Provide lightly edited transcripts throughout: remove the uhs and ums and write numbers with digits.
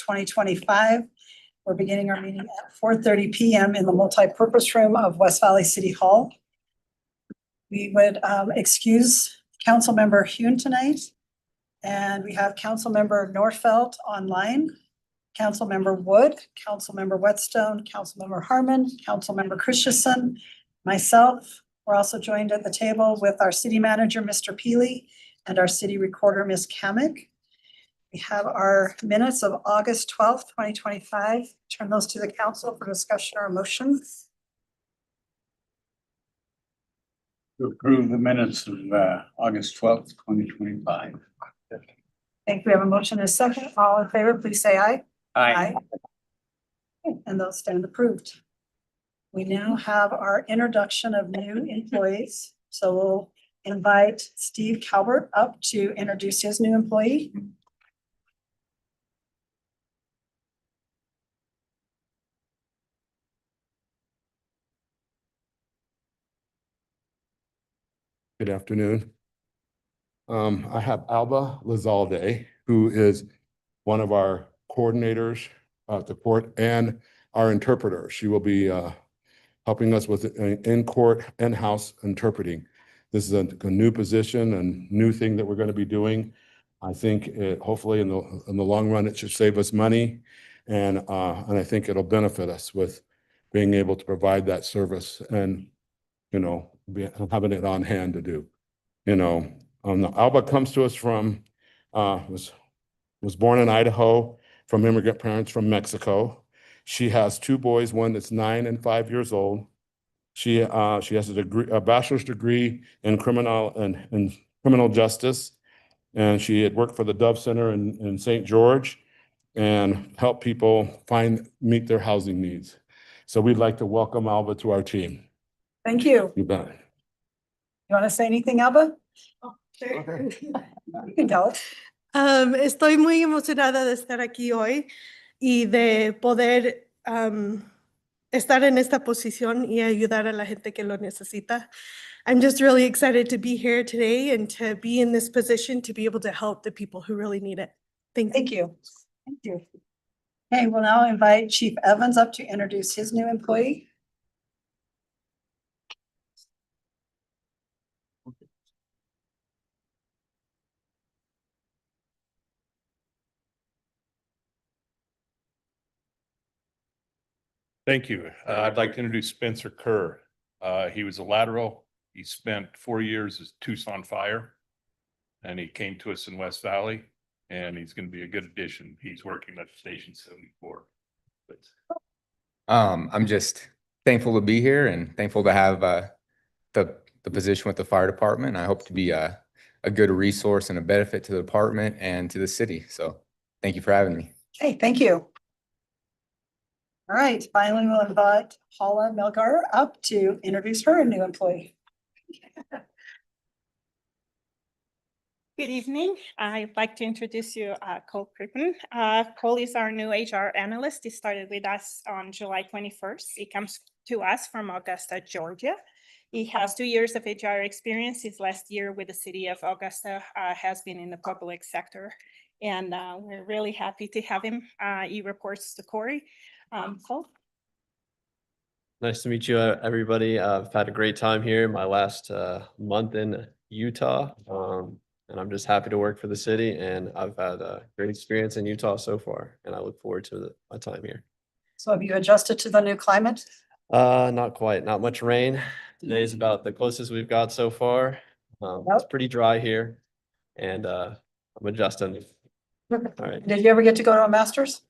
2025. We're beginning our meeting at 4:30 p.m. in the multi-purpose room of West Valley City Hall. We would excuse Councilmember Hune tonight. And we have Councilmember Norfelt online, Councilmember Wood, Councilmember Whetstone, Councilmember Harmon, Councilmember Christensen, myself. We're also joined at the table with our city manager, Mr. Peely, and our city recorder, Ms. Kamick. We have our minutes of August 12th, 2025. Turn those to the council for discussion or motion. To approve the minutes of August 12th, 2025. I think we have a motion and a second. All in favor, please say aye. Aye. Okay, and those stand approved. We now have our introduction of new employees. So we'll invite Steve Calvert up to introduce his new employee. Good afternoon. I have Alba Lizalde, who is one of our coordinators at the court and our interpreter. She will be helping us with in-court, in-house interpreting. This is a new position and new thing that we're going to be doing. I think hopefully in the long run, it should save us money. And I think it'll benefit us with being able to provide that service and, you know, having it on hand to do. You know, Alba comes to us from, was born in Idaho from immigrant parents from Mexico. She has two boys, one that's 9 and 5 years old. She has a bachelor's degree in criminal justice, and she had worked for the Dove Center in St. George and helped people meet their housing needs. So we'd like to welcome Alba to our team. Thank you. You bet. You want to say anything, Alba? Oh, sure. You can tell us. Estoy muy emocionada de estar aquí hoy y de poder estar en esta posición y ayudar a la gente que lo necesita. I'm just really excited to be here today and to be in this position to be able to help the people who really need it. Thank you. Thank you. Okay, we'll now invite Chief Evans up to introduce his new employee. Thank you. I'd like to introduce Spencer Kerr. He was a lateral. He spent 4 years as Tucson Fire, and he came to us in West Valley, and he's going to be a good addition. He's working at Station 74. I'm just thankful to be here and thankful to have the position with the fire department. I hope to be a good resource and a benefit to the department and to the city. So thank you for having me. Okay, thank you. All right, finally, we'll invite Paula Melgar up to introduce her new employee. Good evening. I'd like to introduce you Cole Crippen. Cole is our new HR analyst. He started with us on July 21st. He comes to us from Augusta, Georgia. He has 2 years of HR experience. His last year with the city of Augusta has been in the public sector. And we're really happy to have him. He reports to Corey. Cole? Nice to meet you, everybody. I've had a great time here, my last month in Utah. And I'm just happy to work for the city, and I've had a great experience in Utah so far, and I look forward to my time here. So have you adjusted to the new climate? Not quite, not much rain. Today's about the closest we've got so far. It's pretty dry here, and I'm adjusting. All right. Did you ever get to go to a master's?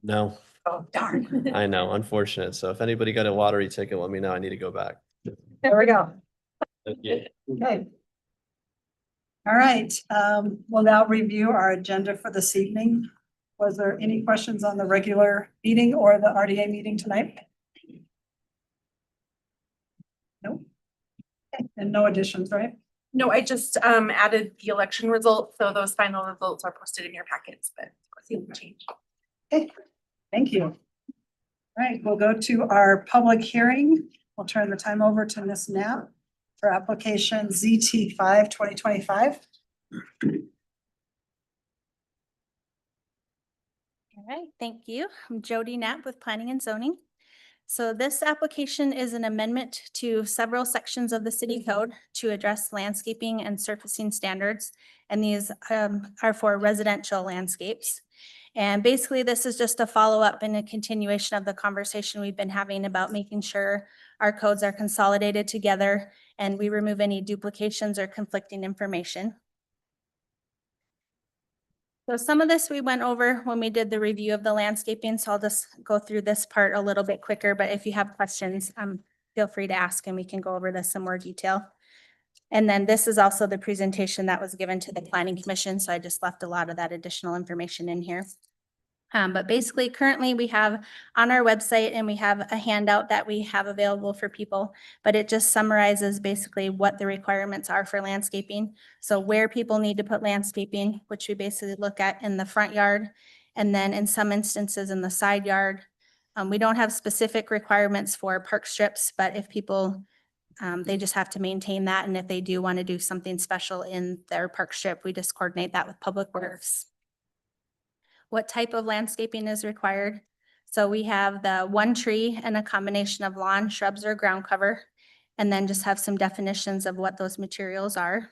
No, Oh, darn. I know, unfortunate. So if anybody got a lottery ticket, let me know. I need to go back. There we go. Yeah. Okay. All right, we'll now review our agenda for this evening. Was there any questions on the regular meeting or the RDA meeting tonight? No. Okay, and no additions, right? No, I just added the election results, so those final results are posted in your packets, but nothing changed. Okay, thank you. All right, we'll go to our public hearing. We'll turn the time over to Ms. Knapp for application ZT5 2025. right, thank you. I'm Jody Knapp with Planning and Zoning. So this application is an amendment to several sections of the city code to address landscaping and surfacing standards. And these are for residential landscapes. And basically, this is just a follow-up and a continuation of the conversation we've been having about making sure our codes are consolidated together and we remove any duplications or conflicting information. So some of this we went over when we did the review of the landscaping, so I'll just go through this part a little bit quicker, but if you have questions, feel free to ask and we can go over this in more detail. And then this is also the presentation that was given to the Planning Commission, so I just left a lot of that additional information in here. But basically, currently we have on our website and we have a handout that we have available for people, but it just summarizes basically what the requirements are for landscaping. So where people need to put landscaping, which we basically look at in the front yard, and then in some instances in the side yard. We don't have specific requirements for park strips, but if people, they just have to maintain that. And if they do want to do something special in their park strip, we just coordinate that with Public Works. What type of landscaping is required? So we have the one tree and a combination of lawn, shrubs, or ground cover, and then just have some definitions of what those materials are.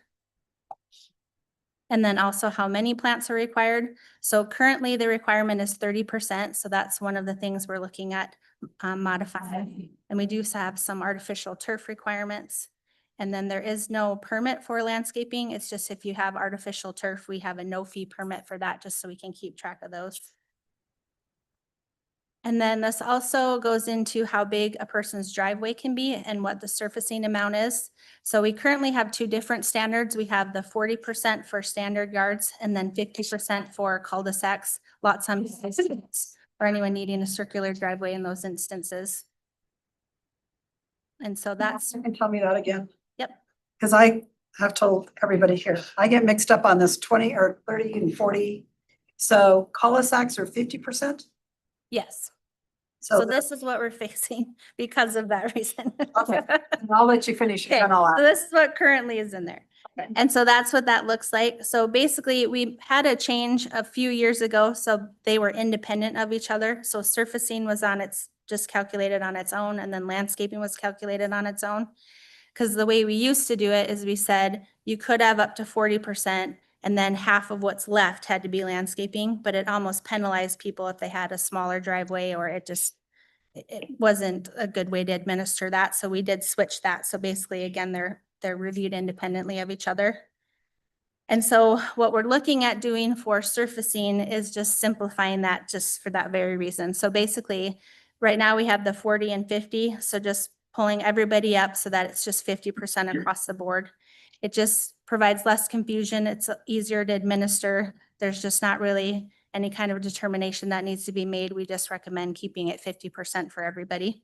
And then also how many plants are required. So currently the requirement is 30%. So that's one of the things we're looking at modifying. And we do have some artificial turf requirements. And then there is no permit for landscaping. It's just if you have artificial turf, we have a no fee permit for that, just so we can keep track of those. And then this also goes into how big a person's driveway can be and what the surfacing amount is. So we currently have two different standards. We have the 40% for standard yards and then 50% for cul-de-sacs, lots on or anyone needing a circular driveway in those instances. And so that's, You can tell me that again. Yep. Because I have told everybody here, I get mixed up on this 20 or 30 and 40. So cul-de-sacs are 50%? yes. So So this is what we're facing because of that reason. Okay. I'll let you finish. Okay, You've done all so that. this is what currently is in there. Okay. And so that's what that looks like. So basically, we had a change a few years ago, so they were independent of each other. So surfacing was on its, just calculated on its own, and then landscaping was calculated on its own. Because the way we used to do it is we said you could have up to 40%, and then half of what's left had to be landscaping, but it almost penalized people if they had a smaller driveway, or it wasn't a good way to administer that. So we did switch that. So basically, again, they're reviewed independently of each other. And so what we're looking at doing for surfacing is just simplifying that just for that very reason. So basically, right now we have the 40 and 50. So just pulling everybody up so that it's just 50% across the board. It just provides less confusion. It's easier to administer. There's just not really any kind of determination that needs to be made. We just recommend keeping it 50% for everybody.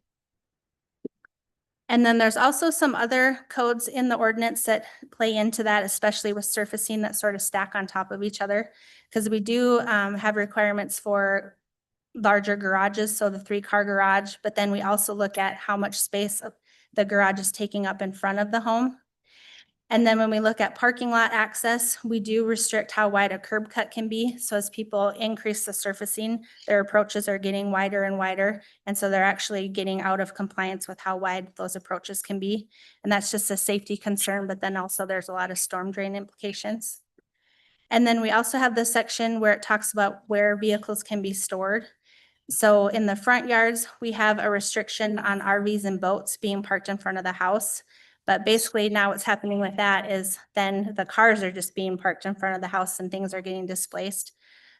And then there's also some other codes in the ordinance that play into that, especially with surfacing that sort of stack on top of each other. Because we do have requirements for larger garages, so the 3-car garage, but then we also look at how much space the garage is taking up in front of the home. And then when we look at parking lot access, we do restrict how wide a curb cut can be. So as people increase the surfacing, their approaches are getting wider and wider. And so they're actually getting out of compliance with how wide those approaches can be. And that's just a safety concern, but then also there's a lot of storm drain implications. And then we also have this section where it talks about where vehicles can be stored. So in the front yards, we have a restriction on RVs and boats being parked in front of the house. But basically now what's happening with that is then the cars are just being parked in front of the house and things are getting displaced.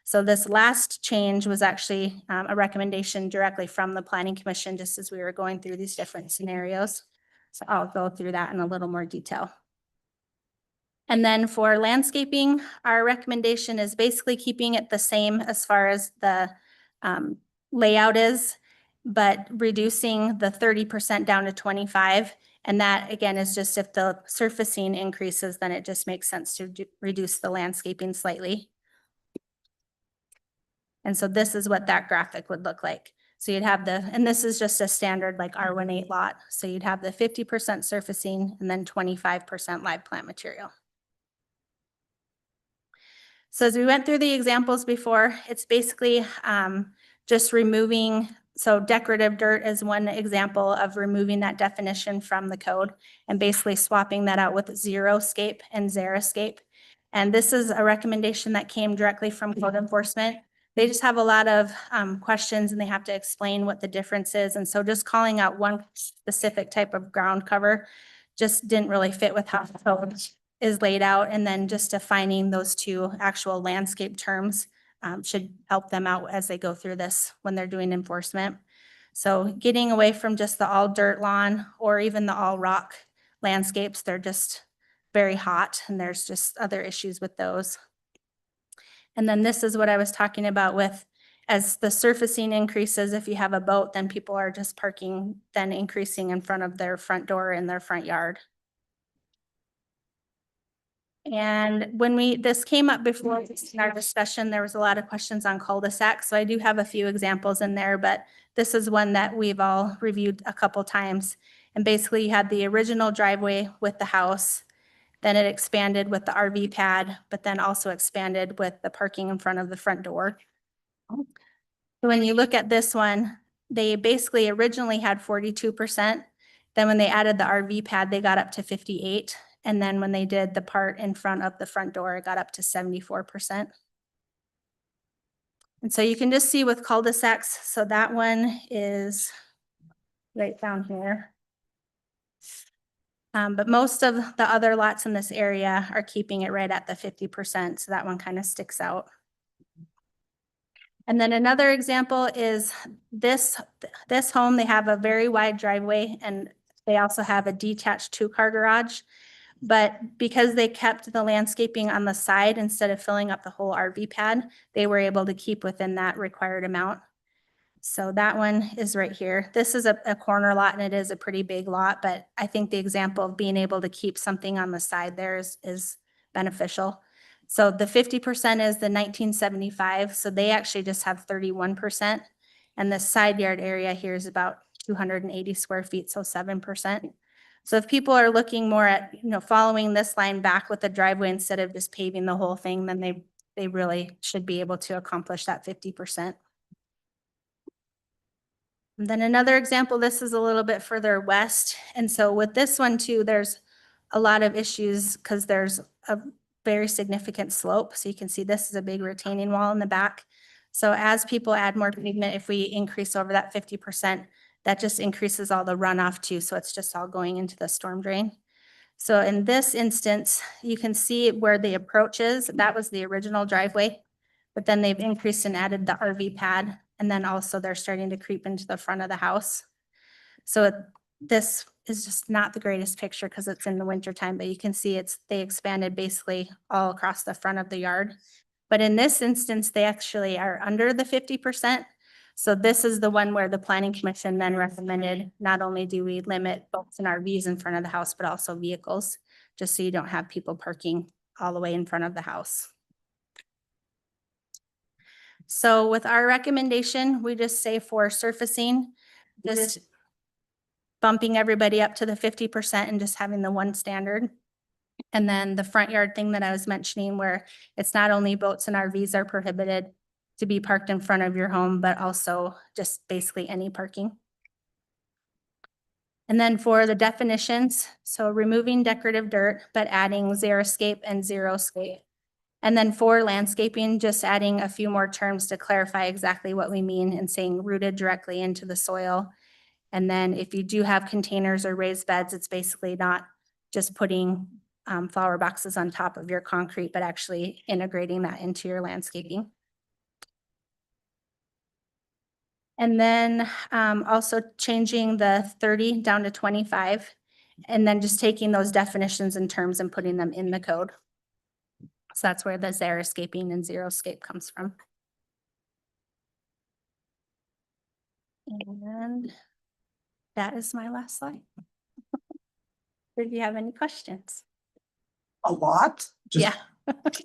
So this last change was actually a recommendation directly from the Planning Commission, just as we were going through these different scenarios. So I'll go through that in a little more detail. And then for landscaping, our recommendation is basically keeping it the same as far as the layout is, but reducing the 30% down to 25%. And that, again, is just if the surfacing increases, then it just makes sense to reduce the landscaping slightly. And so this is what that graphic would look like. So you'd have and this is just a standard like R18 lot. So you'd have the 50% surfacing and then 25% live plant material. So as we went through the examples before, it's basically just removing, so decorative dirt is one example of removing that definition from the code and basically swapping that out with xeriscape and xeriscape. And this is a recommendation that came directly from code enforcement. They just have a lot of questions and they have to explain what the difference is. And so just calling out one specific type of ground cover just didn't really fit with how the code is laid out. And then just defining those two actual landscape terms should help them out as they go through this when they're doing enforcement. So getting away from just the all dirt lawn or even the all rock landscapes, they're just very hot and there's just other issues with those. And then this is what I was talking about with, as the surfacing increases, if you have a boat, then people are just parking, then increasing in front of their front door in their front yard. And when this came up before in our discussion, there was a lot of questions on cul-de-sac. So I do have a few examples in there, but this is one that we've all reviewed a couple times. And basically you had the original driveway with the house, then it expanded with the RV pad, but then also expanded with the parking in front of the front door. So when you look at this one, they basically originally had 42%. Then when they added the RV pad, they got up to 58%. And then when they did the part in front of the front door, it got up to 74%. And so you can just see with cul-de-sacs, so that one is right down here. But most of the other lots in this area are keeping it right at the 50%. So that one kind of sticks out. And then another example is this home, they have a very wide driveway and they also have a detached 2-car garage. But because they kept the landscaping on the side instead of filling up the whole RV pad, they were able to keep within that required amount. So that one is right here. This is a corner lot and it is a pretty big lot, but I think the example of being able to keep something on the side there is beneficial. So the 50% is the 1975. So they actually just have 31%. And the side yard area here is about 280 square feet, so 7%. So if people are looking more at, following this line back with the driveway instead of just paving the whole thing, then they really should be able to accomplish that 50%. And then another example, this is a little bit further west. And so with this one too, there's a lot of issues because there's a very significant slope. So you can see this is a big retaining wall in the back. So as people add more pavement, if we increase over that 50%, that just increases all the runoff too. So it's just all going into the storm drain. So in this instance, you can see where the approach is. That was the original driveway, but then they've increased and added the RV pad. And then also they're starting to creep into the front of the house. So this is just not the greatest picture because it's in the winter time, but you can see they expanded basically all across the front of the yard. But in this instance, they actually are under the 50%. So this is the one where the planning commission then recommended not only do we limit boats and RVs in front of the house, but also vehicles, just so you don't have people parking all the way in front of the house. So with our recommendation, we just say for surfacing, just bumping everybody up to the 50% and just having the one standard. And then the front yard thing that I was mentioning where it's not only boats and RVs are prohibited to be parked in front of your home, but also just basically any parking. And then for the definitions, so removing decorative dirt, but adding xeriscape and xeriscape. And then for landscaping, just adding a few more terms to clarify exactly what we mean and saying rooted directly into the soil. And then if you do have containers or raised beds, it's basically not just putting flower boxes on top of your concrete, but actually integrating that into your landscaping. And then also changing the 30 down to 25, and then just taking those definitions and terms and putting them in the code. So that's where the xeriscaping and xeriscape comes from. And that is my last slide. Did you have any questions? A lot? Yeah.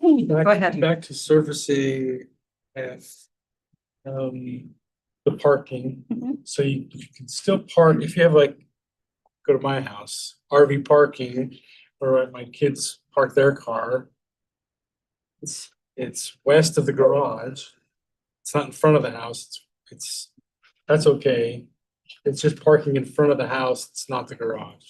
Go ahead. Back to surfacing and the parking. Mhm. So you can still park, if you have go to my house, RV parking, or my kids park their car. it's west of the garage. It's not in front of the house. That's okay. It's just parking in front of the house. It's not the garage.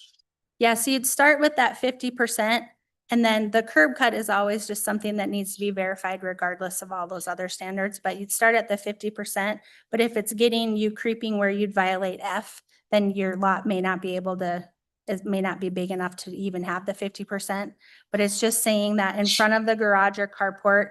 Yeah, so you'd start with that 50%, and then the curb cut is always just something that needs to be verified regardless of all those other standards, but you'd start at the 50%. But if it's getting you creeping where you'd violate F, then your lot may not be able to, it may not be big enough to even have the 50%. But it's just saying that in front of the garage or carport,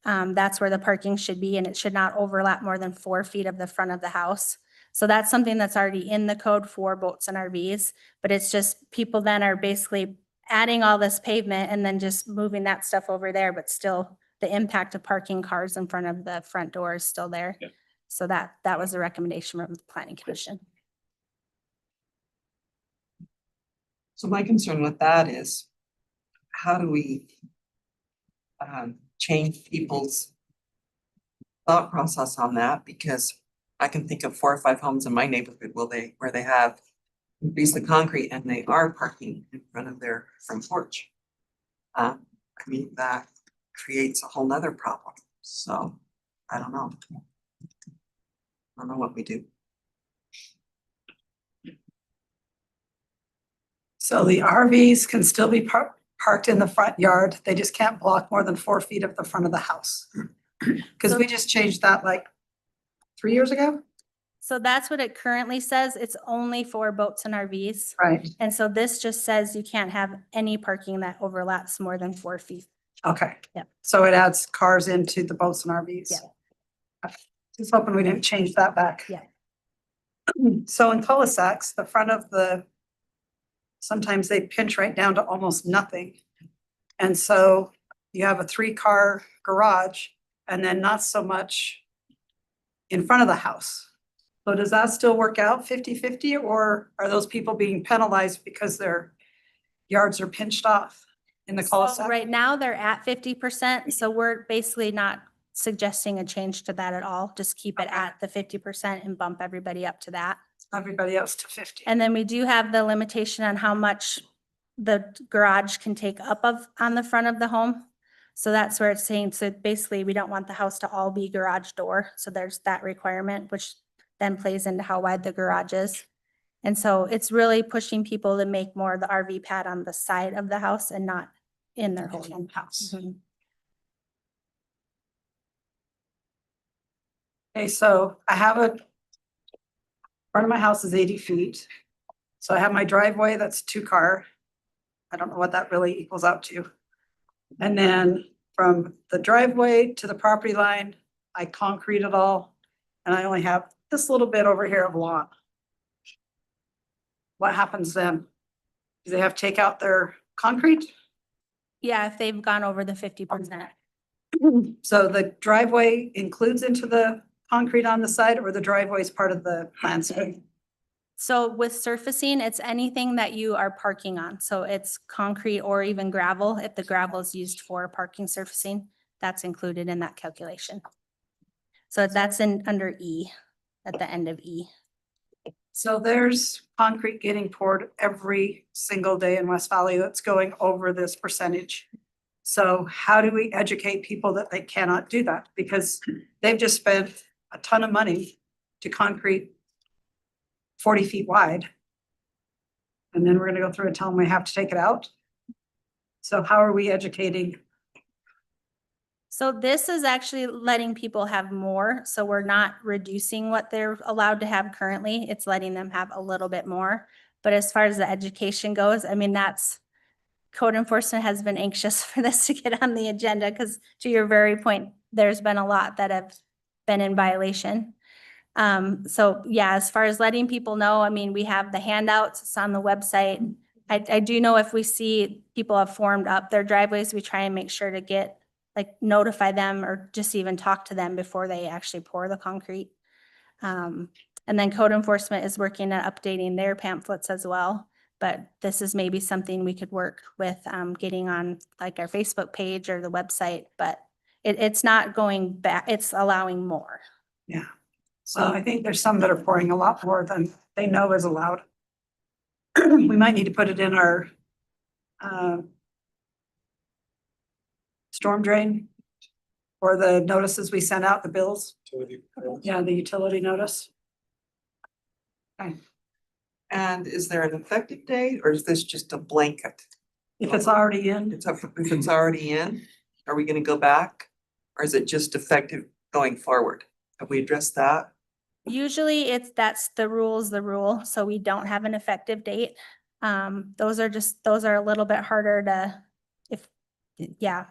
that's where the parking should be, and it should not overlap more than 4 feet of the front of the house. So that's something that's already in the code for boats and RVs, but it's just people then are basically adding all this pavement and then just moving that stuff over there, but still the impact of parking cars in front of the front door is still there. Yeah. So that was the recommendation from the planning commission. So my concern with that is, how do we change people's thought process on that? Because I can think of 4 or 5 homes in my neighborhood where they have increased the concrete and they are parking in front of their front porch. I mean, that creates a whole nother problem. So I don't know. I don't know what we do. So the RVs can still be parked in the front yard. They just can't block more than 4 feet of the front of the house. Because we just changed that like 3 years ago. So that's what it currently says. It's only for boats and RVs. Right. And so this just says you can't have any parking that overlaps more than 4 feet. Okay. Yep. So it adds cars into the boats and RVs. Yeah. Just hoping we didn't change that back. Yeah. So in cul-de-sacs, the front of sometimes they pinch right down to almost nothing. And so you have a 3-car garage and then not so much in front of the house. So does that still work out 50-50, or are those people being penalized because their yards are pinched off in the So cul-de-sac? right now they're at 50%, so we're basically not suggesting a change to that at all. Just keep it at the 50% and bump everybody up to that. Everybody else to 50. And then we do have the limitation on how much the garage can take up on the front of the home. So that's where it's saying, so basically we don't want the house to all be garage door. So there's that requirement, which then plays into how wide the garage is. And so it's really pushing people to make more of the RV pad on the side of the house and not in their whole house. Mhm. Okay, so I have front of my house is 80 feet. So I have my driveway, that's 2-car. I don't know what that really equals out to. And then from the driveway to the property line, I concrete it all. And I only have this little bit over here of lawn. What happens then? Do they have to take out their concrete? Yeah, if they've gone over the 50%. So the driveway includes into the concrete on the side, or the driveway is part of the landscape? So with surfacing, it's anything that you are parking on. So it's concrete or even gravel. If the gravel is used for parking surfacing, that's included in that calculation. So that's under E, at the end of E. So there's concrete getting poured every single day in West Valley that's going over this percentage. So how do we educate people that they cannot do that? Because they've just spent a ton of money to concrete 40 feet wide. And then we're gonna go through and tell them we have to take it out. So how are we educating? So this is actually letting people have more. So we're not reducing what they're allowed to have currently. It's letting them have a little bit more. But as far as the education goes, I mean, code enforcement has been anxious for this to get on the agenda because to your very point, there's been a lot that have been in violation. So yeah, as far as letting people know, I mean, we have the handouts, it's on the website. I do know if we see people have formed up their driveways, we try and make sure to notify them or just even talk to them before they actually pour the concrete. And then code enforcement is working at updating their pamphlets as well. But this is maybe something we could work with getting on like our Facebook page or the website, but it's not going back, it's allowing more. Yeah. So I think there's some that are pouring a lot more than they know is allowed. We might need to put it in our storm drain or the notices we sent out, the bills? Utility bills. Yeah, the utility notice. And is there an effective date or is this just a blanket? If it's already in, It's up, if it's already in, are we gonna go back? Or is it just effective going forward? Have we addressed that? Usually that's the rule, so we don't have an effective date. Those are a little bit harder to,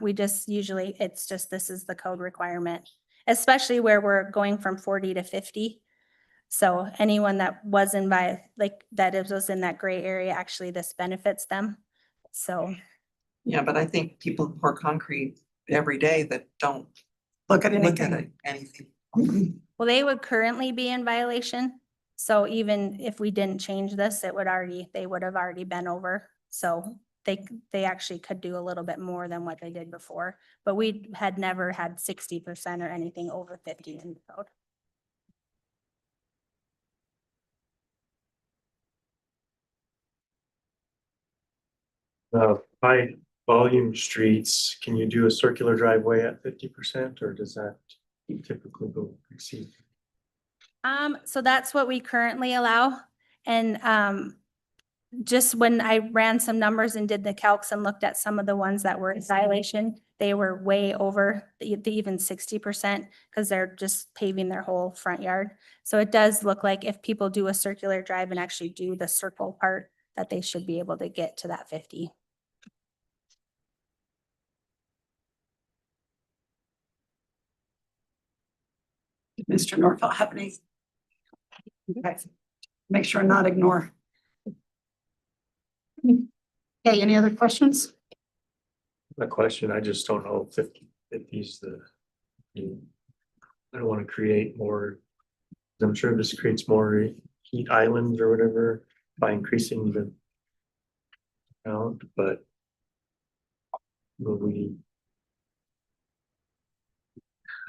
we just usually, it's just, this is the code requirement, especially where we're going from 40 to 50. So anyone that was in was in that gray area, actually this benefits them. So Yeah, but I think people pour concrete every day that don't look at look at anything. anything. well, they would currently be in violation. So even if we didn't change this, they would have already been over. So they actually could do a little bit more than what they did before, but we had never had 60% or anything over 50 in the code. High volume streets, can you do a circular driveway at 50% or does that typically go exceed? So that's what we currently allow. And just when I ran some numbers and did the calcs and looked at some of the ones that were in violation, they were way over the even 60% because they're just paving their whole front yard. So it does look like if people do a circular drive and actually do the circle part, that they should be able to get to that 50. Mr. Norfelt have any? Okay. Make sure not ignore. Okay, any other questions? The question, I just don't know if 50 is I don't want to create more. I'm sure this creates more heat islands or whatever by increasing the amount, but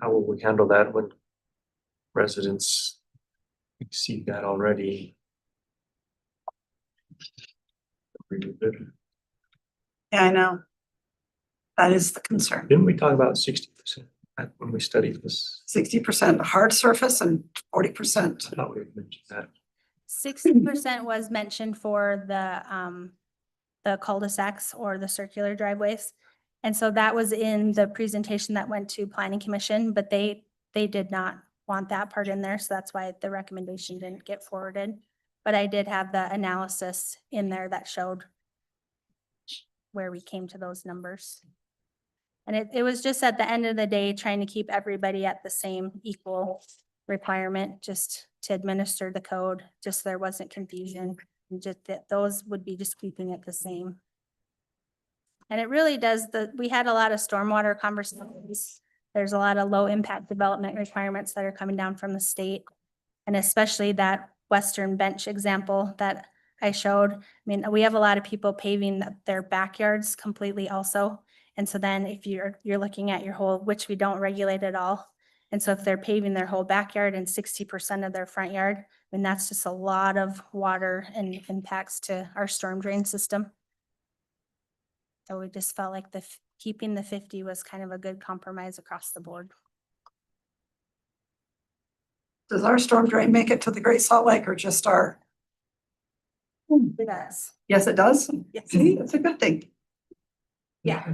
how will we handle that when residents exceed that already? Yeah, I know. That is the concern. Didn't we talk about 60% when we studied this? 60% hard surface and 40%. I thought we had mentioned that. 60% was mentioned for the cul-de-sacs or the circular driveways. And so that was in the presentation that went to Planning Commission, but they did not want that part in there. So that's why the recommendation didn't get forwarded. But I did have the analysis in there that showed where we came to those numbers. And it was just at the end of the day, trying to keep everybody at the same equal requirement, just to administer the code, just so there wasn't confusion. And just that those would be just keeping it the same. And it really does, we had a lot of stormwater conversations. There's a lot of low impact development requirements that are coming down from the state. And especially that Western Bench example that I showed. I mean, we have a lot of people paving their backyards completely also. And so then if you're looking at your whole, which we don't regulate at all. And so if they're paving their whole backyard and 60% of their front yard, I mean, that's just a lot of water and impacts to our storm drain system. So we just felt like keeping the 50 was kind of a good compromise across the board. Does our storm drain make it to the Great Salt Lake or just our? It does. Yes, it does. Yes. See, that's a good thing. Yeah.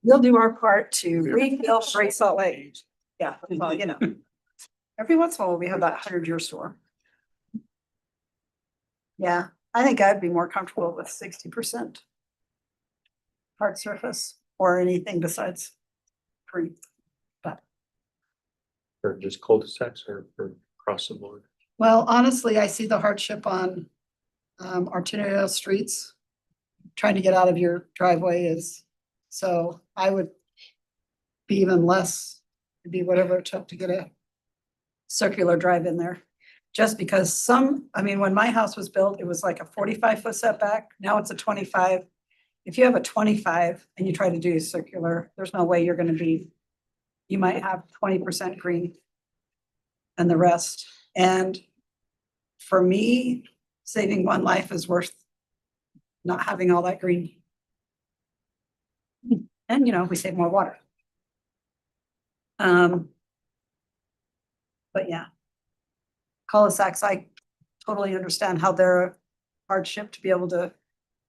We'll do our part to refill Great Salt Lake. Yeah, well, you know, every once in a while we have that 100-year storm. Yeah, I think I'd be more comfortable with 60% hard surface or anything besides creep. Or just cul-de-sacs or across the board? Well, honestly, I see the hardship on arterial streets. Trying to get out of your driveway is, so I would be even less, it'd be whatever it took to get a circular drive in there. Just because I mean, when my house was built, it was like a 45-foot setback. Now it's a 25. If you have a 25 and you try to do circular, there's no way you're gonna you might have 20% green and the rest. And for me, saving one life is worth not having all that green. And, you know, we save more water. But yeah. Cul-de-sacs, I totally understand how they're a hardship to be able to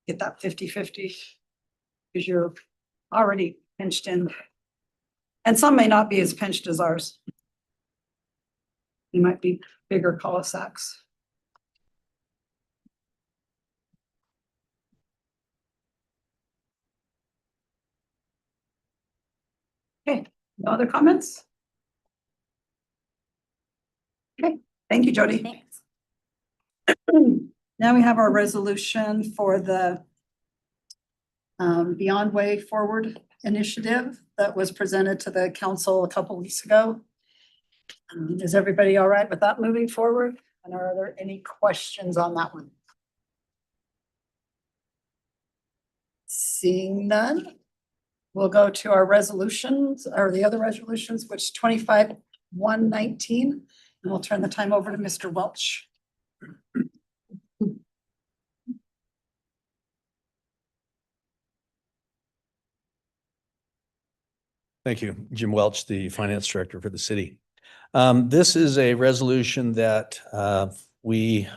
get that 50-50. Because you're already pinched in. And some may not be as pinched as ours. You might be bigger cul-de-sacs. Okay, no other comments? Okay, thank you, Jody. Thanks. Now we have our resolution for the Beyond Way Forward initiative that was presented to the council a couple weeks ago. Is everybody all right with that moving forward? And are there any questions on that one? Seeing none, we'll go to our resolutions or the other resolutions, which 25-119, and we'll turn the time over to Mr. Welch. Thank you. Jim Welch, the Finance Director for the city. This is a resolution that we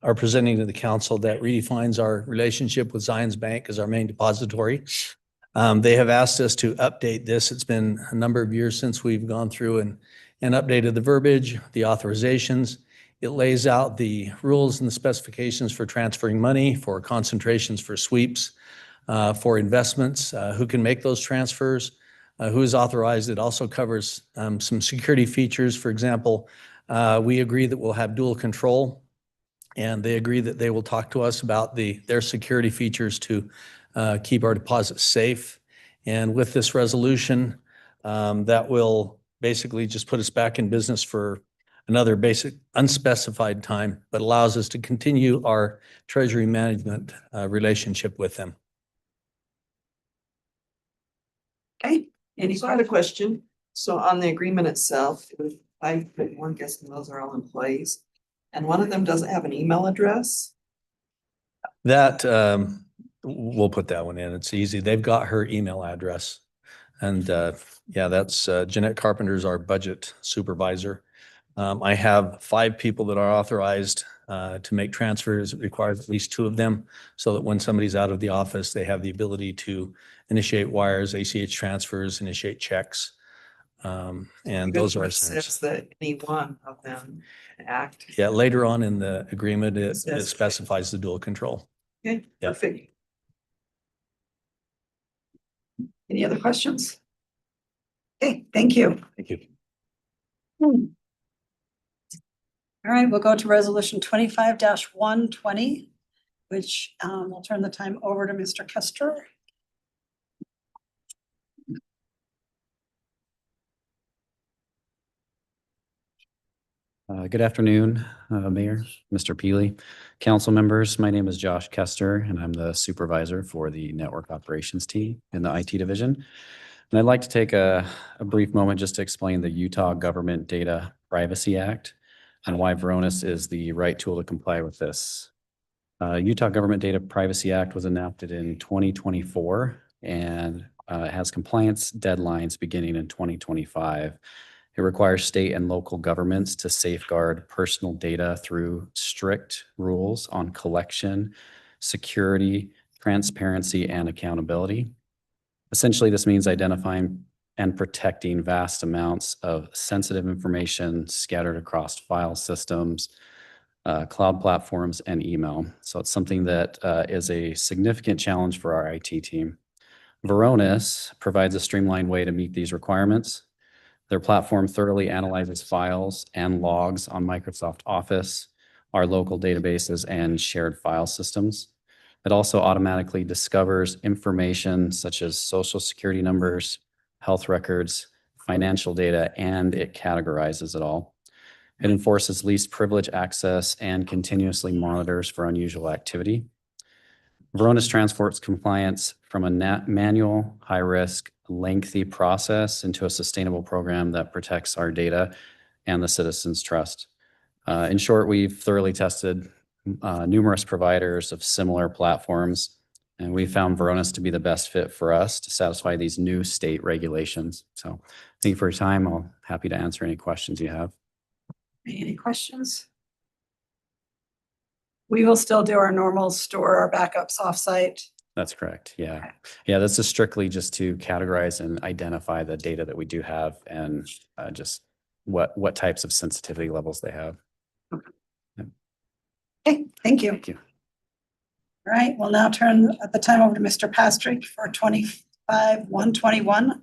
are presenting to the council that redefines our relationship with Zions Bank as our main depository. They have asked us to update this. It's been a number of years since we've gone through and updated the verbiage, the authorizations. It lays out the rules and the specifications for transferring money, for concentrations for sweeps, for investments, who can make those transfers, who is authorized. It also covers some security features. For example, we agree that we'll have dual control, and they agree that they will talk to us about their security features to keep our deposits safe. And with this resolution, that will basically just put us back in business for another basic unspecified time, but allows us to continue our treasury management relationship with them. Okay. So I had a question. So on the agreement itself, it was 5.1, guessing those are all employees. And one of them doesn't have an email address. That, we'll put that one in. It's easy. They've got her email address. And yeah, that's Jeanette Carpenter's our budget supervisor. I have 5 people that are authorized to make transfers. It requires at least 2 of them, so that when somebody's out of the office, they have the ability to initiate wires, ACH transfers, initiate checks. And those are. Says that any one of them act. Yeah, later on in the agreement, it specifies the dual control. Okay, Yeah. perfect. Any other questions? Okay, thank you. Thank you. All right, we'll go to resolution 25-120, which we'll turn the time over to Mr. Kester. Good afternoon, Mayor, Mr. Peely, council members. My name is Josh Kester, and I'm the supervisor for the network operations team in the IT division. And I'd like to take a brief moment just to explain the Utah Government Data Privacy Act and why Varonis is the right tool to comply with this. Utah Government Data Privacy Act was enacted in 2024 and it has compliance deadlines beginning in 2025. It requires state and local governments to safeguard personal data through strict rules on collection, security, transparency, and accountability. Essentially, this means identifying and protecting vast amounts of sensitive information scattered across file systems, cloud platforms, and email. So it's something that is a significant challenge for our IT team. Varonis provides a streamlined way to meet these requirements. Their platform thoroughly analyzes files and logs on Microsoft Office, our local databases, and shared file systems. It also automatically discovers information such as social security numbers, health records, financial data, and it categorizes it all. It enforces least privilege access and continuously monitors for unusual activity. Varonis transports compliance from a manual, high-risk, lengthy process into a sustainable program that protects our data and the citizens' trust. In short, we've thoroughly tested numerous providers of similar platforms, And we found Veronis to be the best fit for us to satisfy these new state regulations. So thank you for your time. I'm happy to answer any questions you have. Any questions? We will still do our normal store our backups offsite. That's correct. Yeah. Yeah, this is strictly just to categorize and identify the data that we do have and just what types of sensitivity levels they have. Okay, thank you. Thank you. All right, we'll now turn at the time over to Mr. Pastrick for 25-121.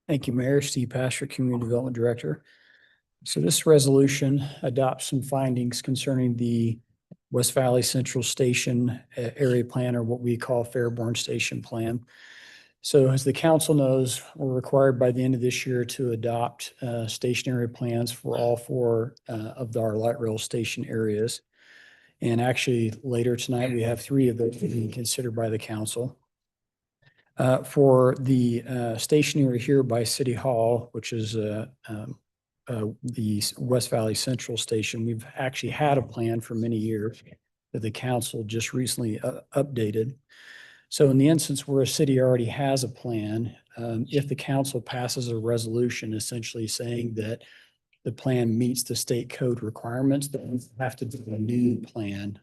Thank you, Mayor. Steve Pastrick, Community Development Director. So this resolution adopts some findings concerning the West Valley Central Station area plan, or what we call Fairborn Station Plan. So as the council knows, we're required by the end of this year to adopt stationary plans for all four of our light rail station areas. And actually later tonight, we have 3 of those being considered by the council. For the stationary here by City Hall, which is the West Valley Central Station, we've actually had a plan for many years that the council just recently updated. So in the instance where a city already has a plan, if the council passes a resolution essentially saying that the plan meets the state code requirements, then we have to do a new plan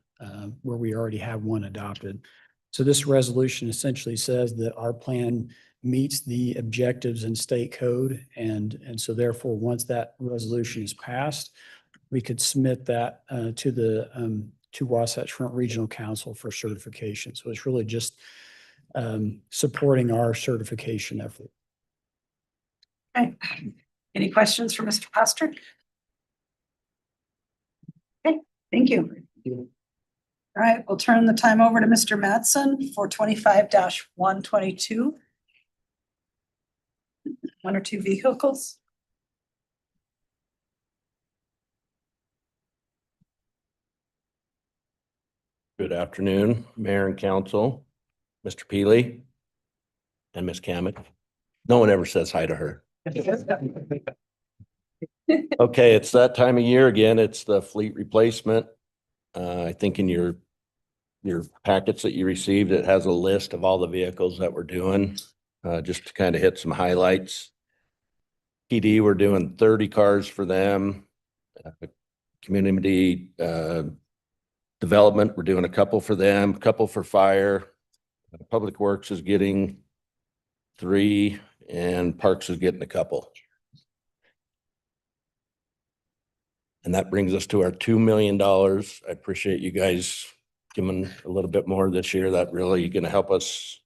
where we already have one adopted. So this resolution essentially says that our plan meets the objectives in state code. And so therefore, once that resolution is passed, we could submit that to Wasatch Front Regional Council for certification. So it's really just supporting our certification effort. Okay, any questions for Mr. Pastrick? Okay, thank you. All right, we'll turn the time over to Mr. Mattson for 25-122. 1 or 2 vehicles. Good afternoon, Mayor and Council, Mr. Peely, and Ms. Kamek. No one ever says hi to her. Okay, it's that time of year again. It's the fleet replacement. I think in your packets that you received, it has a list of all the vehicles that we're doing, just to kind of hit some highlights. PD, we're doing 30 cars for them. Community development, we're doing a couple for them, a couple for fire. Public Works is getting 3, and Parks is getting a couple. And that brings us to our $2 million. I appreciate you guys giving a little bit more this year. That really going to help us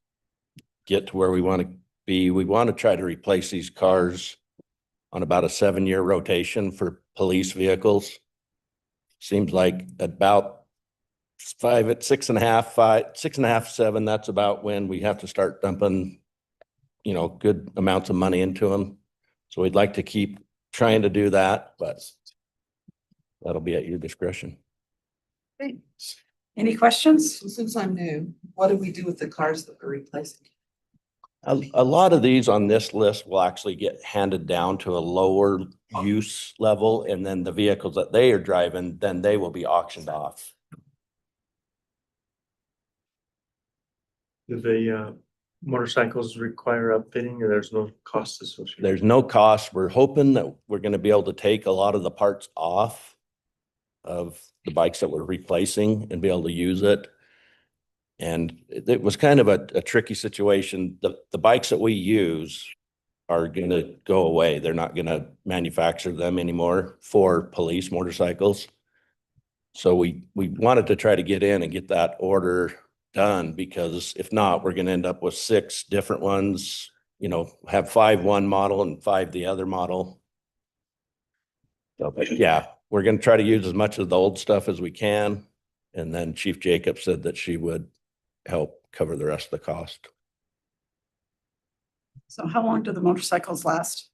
get to where we want to be. We want to try to replace these cars on about a 7-year rotation for police vehicles. Seems like about 6.5, 7, that's about when we have to start dumping, good amounts of money into them. So we'd like to keep trying to do that, but that'll be at your discretion. Okay. Any questions? Since I'm new, what do we do with the cars that we're replacing? A lot of these on this list will actually get handed down to a lower use level, and then the vehicles that they are driving, then they will be auctioned off. Do the motorcycles require upfitting, or there's no cost associated? There's no cost. We're hoping that we're going to be able to take a lot of the parts off of the bikes that we're replacing and be able to use it. And it was kind of a tricky situation. The bikes that we use are going to go away. They're not going to manufacture them anymore for police motorcycles. So we wanted to try to get in and get that order done, because if not, we're going to end up with 6 different ones, have 5 one model and 5 the other model. So, but yeah, we're going to try to use as much of the old stuff as we can. And then Chief Jacob said that she would help cover the rest of the cost. So how long do the motorcycles last?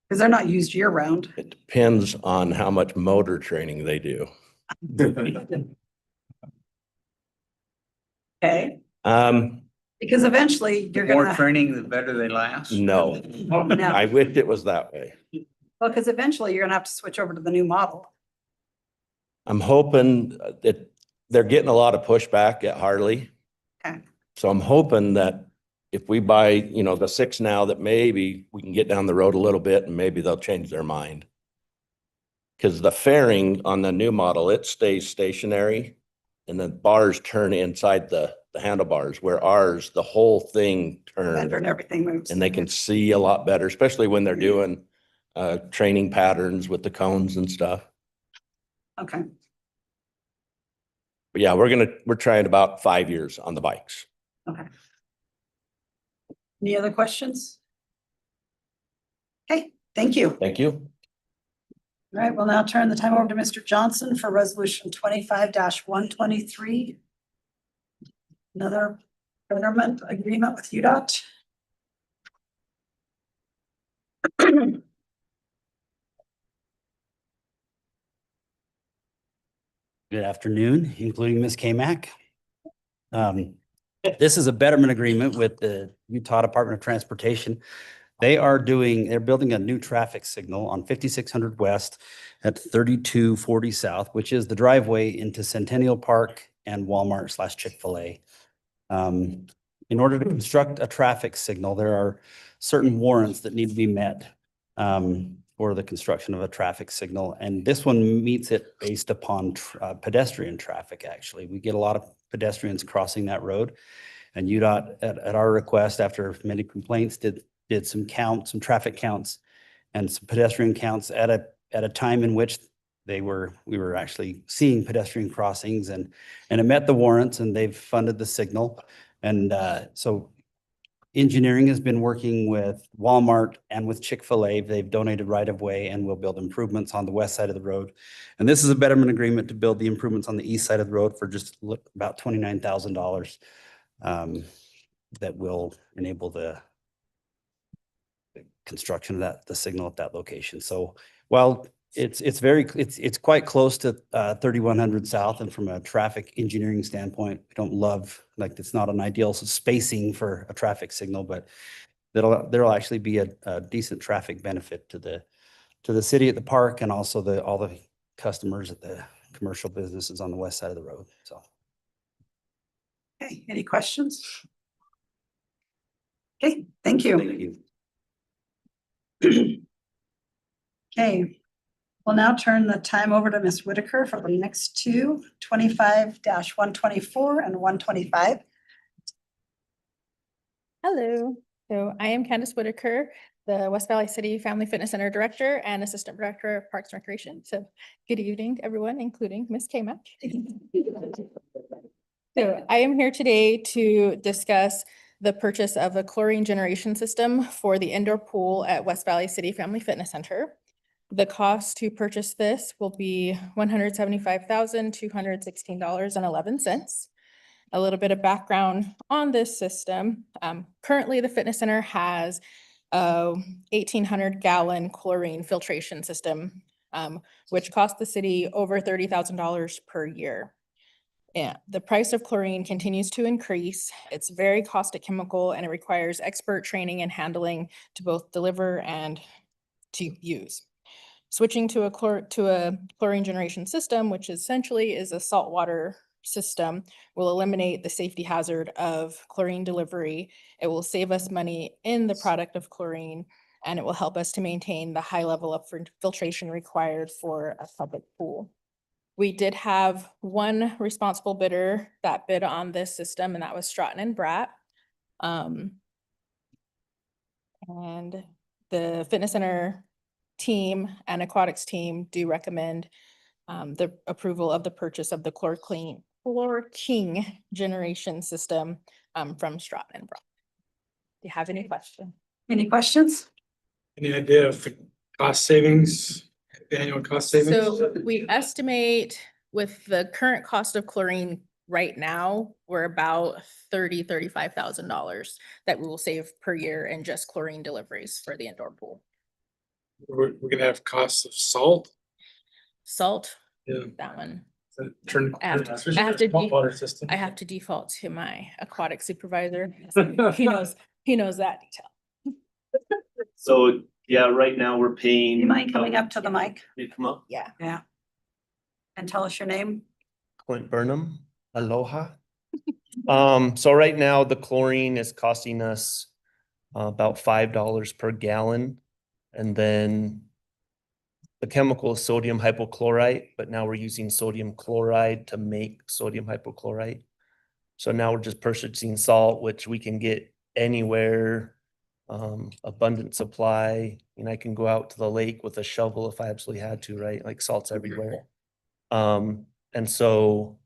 Because they're not used year round. It depends on how much motor training they do. Okay. Because eventually The you're more gonna, training, the better they last. No, no, I wished it was that way. well, because eventually you're gonna have to switch over to the new model. I'm hoping that they're getting a lot of pushback at Harley. Okay. So I'm hoping that if we buy, you know, the 6 now, that maybe we can get down the road a little bit and maybe they'll change their mind. Because the fairing on the new model, it stays stationary and the bars turn inside the handlebars, where ours, the whole thing Fender turns and everything moves. and they can see a lot better, especially when they're doing training patterns with the cones and stuff. Okay, But yeah, we're trying about 5 years on the bikes. okay. Any other questions? Okay, thank you. Thank you. All right, we'll now turn the time over to Mr. Johnson for resolution 25-123. Another betterment agreement with UDOT. Good afternoon, including Ms. K-Mac. This is a betterment agreement with the Utah Department of Transportation. They're building a new traffic signal on 5600 West at 3240 South, which is the driveway into Centennial Park and Walmart/Chick-fil-A. In order to construct a traffic signal, there are certain warrants that need to be met for the construction of a traffic signal. And this one meets it based upon pedestrian traffic, actually. We get a lot of pedestrians crossing that road. And UDOT, at our request, after many complaints, did some traffic counts and some pedestrian counts at a time in which we were actually seeing pedestrian crossings, and it met the warrants, and they've funded the signal. And so engineering has been working with Walmart and with Chick-fil-A. They've donated right of way and will build improvements on the west side of the road. And this is a betterment agreement to build the improvements on the east side of the road for just about $29,000 that will enable the construction of the signal at that location. So while it's quite close to 3100 South, and from a traffic engineering standpoint, we don't love, like, it's not an ideal spacing for a traffic signal, but there'll actually be a decent traffic benefit to the city at the park, and also all the customers at the commercial businesses on the west side of the road. So. Okay, any questions? Okay, thank you. Thank you. Okay, we'll now turn the time over to Ms. Whitaker for the next two, 25-124 and 125. Hello, so I am Candace Whitaker, the West Valley City Family Fitness Center Director and Assistant Director of Parks and Recreation. So good evening, everyone, including Ms. K-Mac. So I am here today to discuss the purchase of a chlorine generation system for the indoor pool at West Valley City Family Fitness Center. The cost to purchase this will be $175,216.11. A little bit of background on this system. Currently, the fitness center has a 1,800-gallon chlorine filtration system, which costs the city over $30,000 per year. Yeah, the price of chlorine continues to increase. It's very caustic chemical, and it requires expert training and handling to both deliver and to use. Switching to a chlorine generation system, which essentially is a saltwater system, will eliminate the safety hazard of chlorine delivery. It will save us money in the product of chlorine, and it will help us to maintain the high level of filtration required for a public pool. We did have one responsible bidder that bid on this system, and that was Stratton and Bratt. And the fitness center team and aquatics team do recommend the approval of the purchase of the Chlor King generation system from Stratton and Bratt. Do you have any questions? Any questions? Any idea of the cost savings, the annual cost savings? So we estimate with the current cost of chlorine right now, we're about $35,000 that we will save per year in just chlorine deliveries for the indoor pool. We're gonna have costs of salt. Salt, Yeah. that one. I have I have to default to my aquatic supervisor. He knows that detail. So, yeah, right now we're paying. You mind coming up to the mic? You come up? Yeah. Yeah. And tell us your name. Clint Burnham, aloha. So right now the chlorine is costing us about $5 per gallon. And then the chemical is sodium hypochlorite, but now we're using sodium chloride to make sodium hypochlorite. So now we're just purchasing salt, which we can get anywhere, abundant supply. And I can go out to the lake with a shovel if I absolutely had to, right? Like salt's everywhere. And so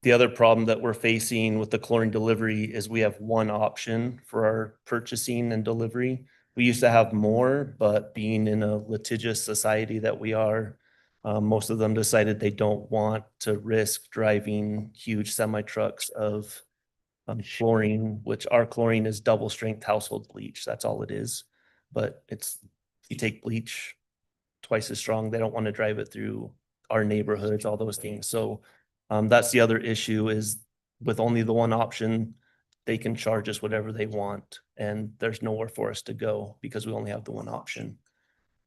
the other problem that we're facing with the chlorine delivery is we have one option for our purchasing and delivery. We used to have more, but being in a litigious society that we are, most of them decided they don't want to risk driving huge semi trucks of chlorine, which our chlorine is double strength household bleach. That's all it is. But it's, you take bleach twice as strong. They don't want to drive it through our neighborhoods, all those things. So that's the other issue is with only the one option, they can charge us whatever they want. And there's nowhere for us to go because we only have the one option.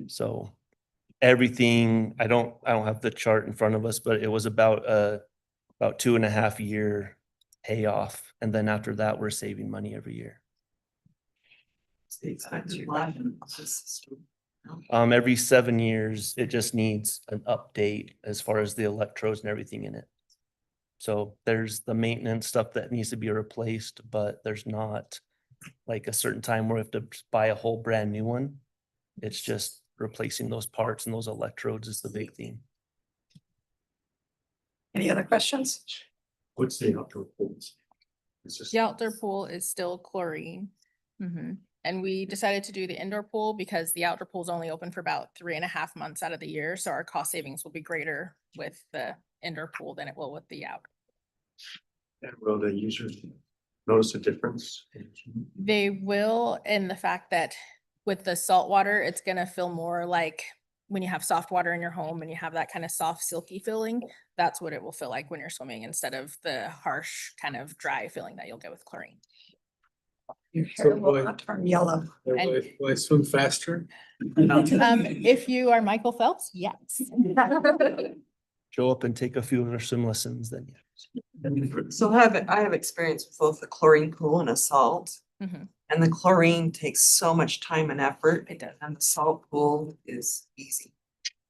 So everything, I don't have the chart in front of us, but it was about 2.5 year payoff. And then after that, we're saving money every year. Every 7 years, it just needs an update as far as the electrodes and everything in it. So there's the maintenance stuff that needs to be replaced, but there's not like a certain time where we have to buy a whole brand new one. It's just replacing those parts and those electrodes is the big thing. Any other questions? What's the outdoor pool? The outdoor pool is still chlorine. And we decided to do the indoor pool because the outdoor pool is only open for about 3.5 months out of the year. So our cost savings will be greater with the indoor pool than it will with the out. And will the users notice a difference? They will, in the fact that with the salt water, it's gonna feel more like when you have soft water in your home and you have that kind of soft, silky feeling. That's what it will feel like when you're swimming instead of the harsh kind of dry feeling that you'll get with chlorine. Your hair will not turn yellow. And- Will I swim faster? If you are Michael Phelps, yes. Show up and take a few of their swim lessons then. So I have experience with both the chlorine pool and a salt. And the chlorine takes so much time and effort. It does. And the salt pool is easy.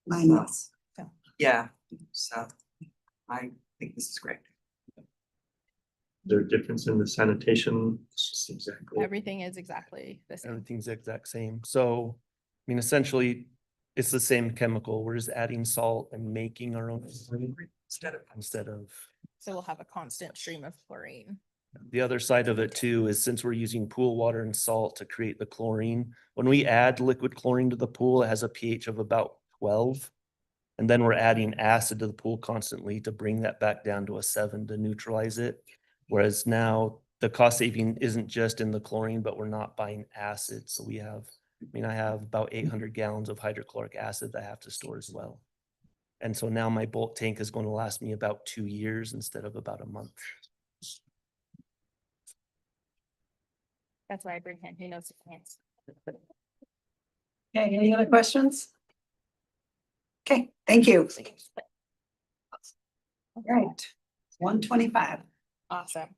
Nice. Yeah, so I think this is great. There a difference in the sanitation? It's just exactly. Everything is exactly the same. Everything's the exact same. So, I mean, essentially, it's the same chemical. We're just adding salt and making our own instead of. So we'll have a constant stream of chlorine. The other side of it too is since we're using pool water and salt to create the chlorine, when we add liquid chlorine to the pool, it has a pH of about 12. And then we're adding acid to the pool constantly to bring that back down to a 7 to neutralize it. Whereas now the cost saving isn't just in the chlorine, but we're not buying acid. So we have, I have about 800 gallons of hydrochloric acid that I have to store as well. And so now my bulk tank is going to last me about 2 years instead of about a month. That's why I bring him. He knows his plants. Okay, any other questions? Okay, thank you. All right, 125. Awesome.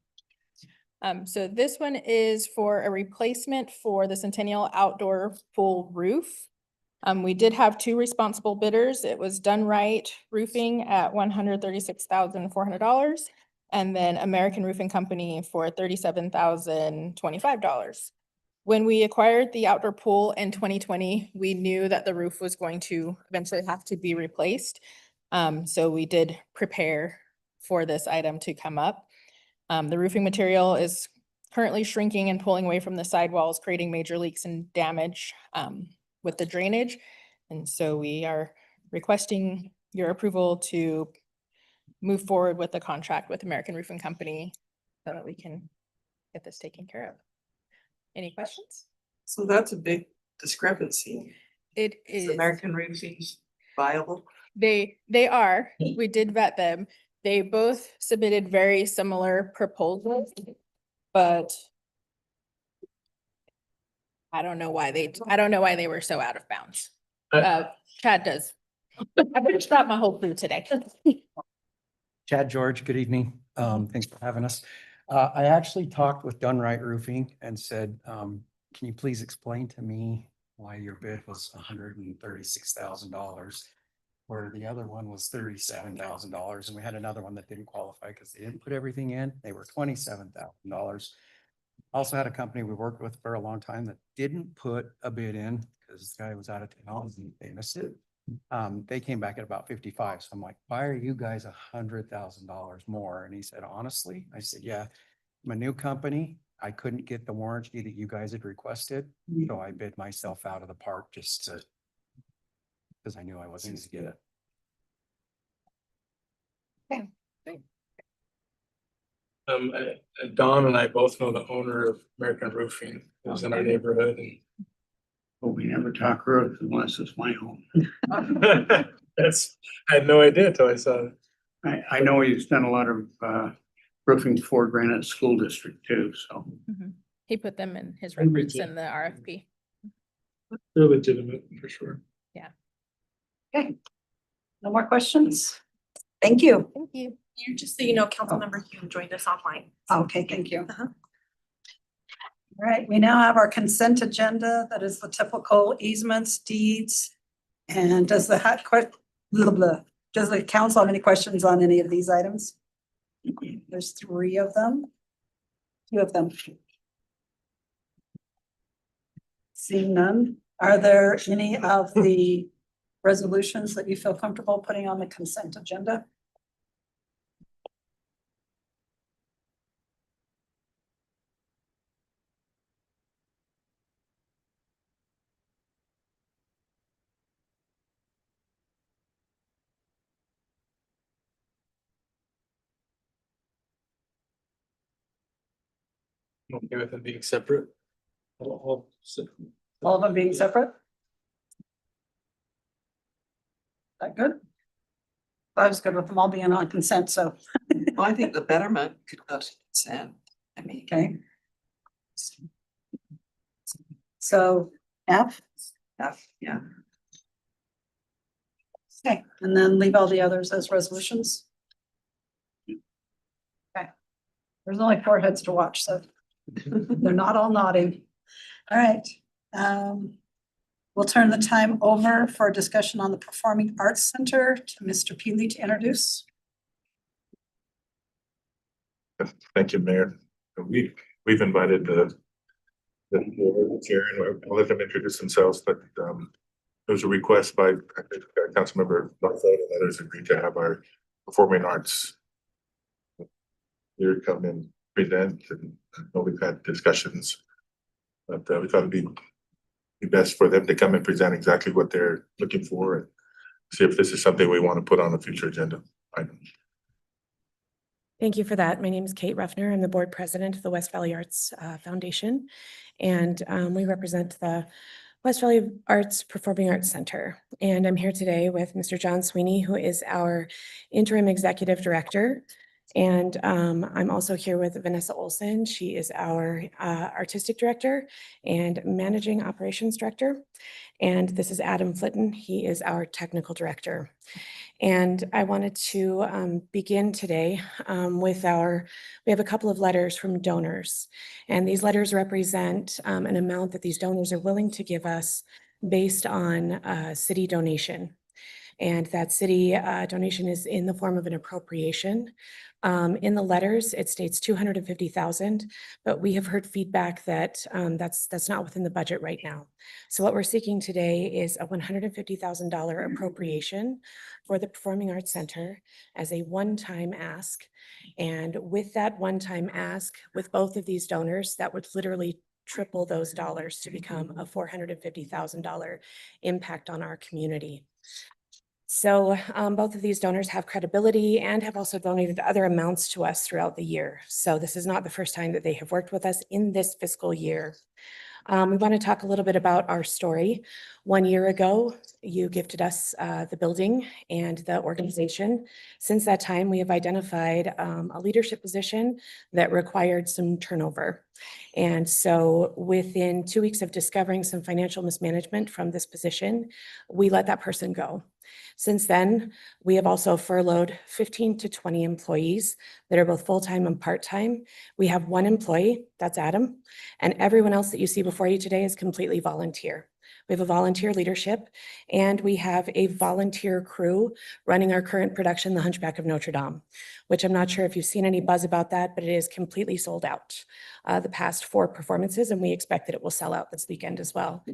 So this one is for a replacement for the Centennial Outdoor Pool roof. We did have 2 responsible bidders. It was Done Right Roofing at $136,400 and then American Roofing Company for $37,025. When we acquired the outdoor pool in 2020, we knew that the roof was going to eventually have to be replaced. So we did prepare for this item to come up. The roofing material is currently shrinking and pulling away from the sidewalls, creating major leaks and damage with the drainage. And so we are requesting your approval to move forward with the contract with American Roofing Company so that we can get this taken care of. Any questions? So that's a big discrepancy. It is. American Roofing viable? They are, we did vet them. They both submitted very similar proposals, but I don't know why they were so out of bounds. Chad does. I finished out my whole food today. Chad George, good evening. Thanks for having us. I actually talked with Dunright Roofing and said, can you please explain to me why your bid was $136,000? Where the other one was $37,000, and we had another one that didn't qualify because they didn't put everything in. They were $27,000. Also had a company we worked with for a long time that didn't put a bid in because this guy was out of town and they missed it. They came back at about 55. So I'm like, why are you guys $100,000 more? And he said, honestly, I said, yeah, I'm a new company. I couldn't get the warranty that you guys had requested. So I bid myself out of the park just to, because I knew I wasn't going to get it. Don and I both know the owner of American Roofing, who's in our neighborhood, and But we never talk roads unless it's my home. that's, I had no idea until I saw it. I know he's done a lot of roofing for Granite School District too, so. He put them in his reference in the RFP. They're legitimate for sure. Yeah. Okay. No more questions? Thank you. Thank you. You, just so you know, Councilmember Hume joined us offline. Okay, thank you. All right, we now have our consent agenda. That is the typical easements, deeds. And does the does the council have any questions on any of these items? There's 3 of them. 2 of them. Seeing none, are there any of the resolutions that you feel comfortable putting on the consent agenda? Okay with them being separate. All of them being separate? That good? I was good with them all being on consent, so. Well, I think the betterment could go to consent. I mean, Okay. So F? yeah. Okay, and then leave all the others as resolutions? Okay. There's only 4 heads to watch, so they're not all nodding. All right. We'll turn the time over for a discussion on the Performing Arts Center to Mr. Peely to introduce. Thank you, Mayor. We've invited the chair and I'll let them introduce themselves, but there was a request by Councilmember Barfoot and others agreed to have our performing arts here come and present, and I know we've had discussions, but we thought it'd be best for them to come and present exactly what they're looking for and see if this is something we want to put on a future agenda item. Thank you for that. My name is Kate Ruffner. I'm the board president of the West Valley Arts Foundation, and we represent the West Valley Arts Performing Arts Center. And I'm here today with Mr. John Sweeney, who is our interim executive director. And I'm also here with Vanessa Olson. She is our artistic director and managing operations director. And this is Adam Flitton. He is our technical director. And I wanted to begin today with we have a couple of letters from donors. And these letters represent an amount that these donors are willing to give us based on city donation. And that city donation is in the form of an appropriation. In the letters, it states $250,000, but we have heard feedback that that's not within the budget right now. So what we're seeking today is a $150,000 appropriation for the Performing Arts Center as a one-time ask. And with that one-time ask, with both of these donors, that would literally triple those dollars to become a $450,000 impact on our community. So both of these donors have credibility and have also donated other amounts to us throughout the year. So this is not the first time that they have worked with us in this fiscal year. We want to talk a little bit about our story. 1 year ago, you gifted us the building and the organization. Since that time, we have identified a leadership position that required some turnover. And so within 2 weeks of discovering some financial mismanagement from this position, we let that person go. Since then, we have also furloughed 15 to 20 employees that are both full-time and part-time. We have 1 employee, that's Adam, and everyone else that you see before you today is completely volunteer. We have a volunteer leadership, and we have a volunteer crew running our current production, The Hunchback of Notre Dame, which I'm not sure if you've seen any buzz about that, but it is completely sold out the past 4 performances, and we expect that it will sell out this weekend as well.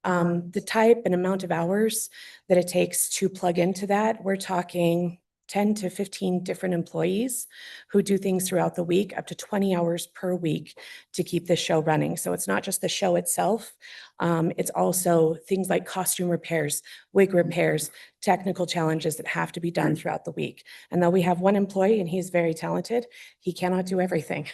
The type and amount of hours that it takes to plug into that, we're talking 10 to 15 different employees who do things throughout the week, up to 20 hours per week to keep the show running. So it's not just the show itself. It's also things like costume repairs, wig repairs, technical challenges that have to be done throughout the week. And though we have 1 employee and he's very talented, he cannot do everything.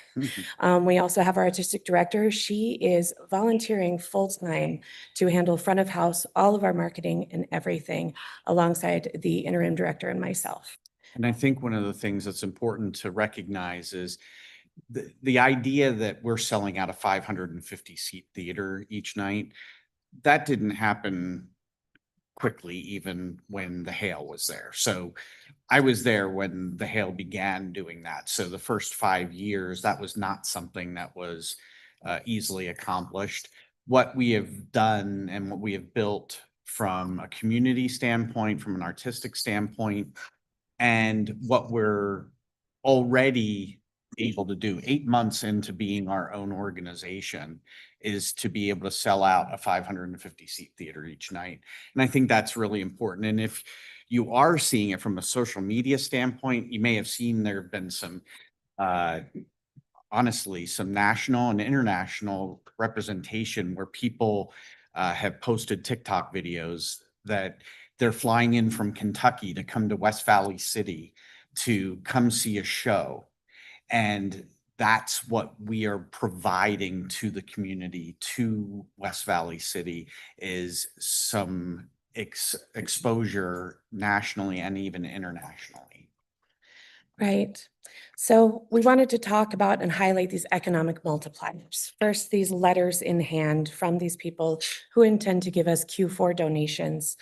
We also have our artistic director. She is volunteering full-time to handle front of house, all of our marketing and everything alongside the interim director and myself. And I think one of the things that's important to recognize is the idea that we're selling out a 550 seat theater each night, that didn't happen quickly, even when the Hale was there. So I was there when the Hale began doing that. So the first 5 years, that was not something that was easily accomplished. What we have done and what we have built from a community standpoint, from an artistic standpoint, and what we're already able to do 8 months into being our own organization is to be able to sell out a 550 seat theater each night. And I think that's really important. And if you are seeing it from a social media standpoint, you may have seen there have been some, honestly, some national and international representation where people have posted TikTok videos that they're flying in from Kentucky to come to West Valley City to come see a show. And that's what we are providing to the community, to West Valley City, is some exposure nationally and even internationally. Right. So we wanted to talk about and highlight these economic multipliers. First, these letters in hand from these people who intend to give us Q4 donations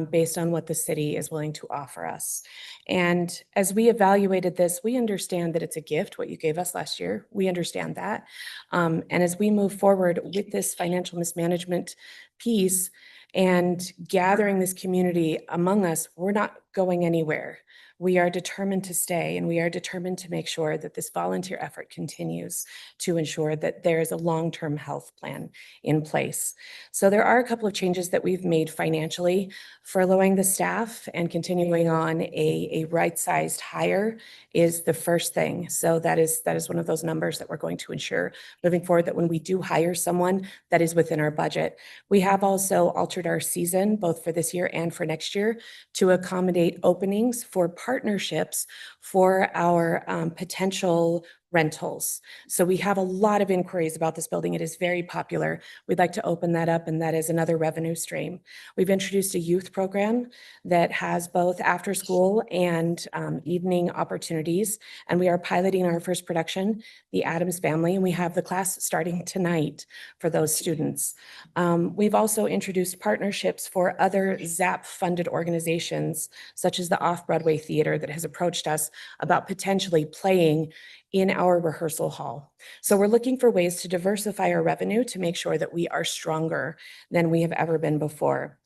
based on what the city is willing to offer us. And as we evaluated this, we understand that it's a gift, what you gave us last year. We understand that. And as we move forward with this financial mismanagement piece and gathering this community among us, we're not going anywhere. We are determined to stay, and we are determined to make sure that this volunteer effort continues to ensure that there is a long-term health plan in place. So there are a couple of changes that we've made financially. Furloughing the staff and continuing on a right-sized hire is the first thing. So that is one of those numbers that we're going to ensure moving forward, that when we do hire someone, that is within our budget. We have also altered our season, both for this year and for next year, to accommodate openings for partnerships for our potential rentals. So we have a lot of inquiries about this building. It is very popular. We'd like to open that up, and that is another revenue stream. We've introduced a youth program that has both after school and evening opportunities, and we are piloting our first production, The Addams Family, and we have the class starting tonight for those students. We've also introduced partnerships for other ZAP-funded organizations, such as the Off-Broadway Theater, that has approached us about potentially playing in our rehearsal hall. So we're looking for ways to diversify our revenue to make sure that we are stronger than we have ever been before.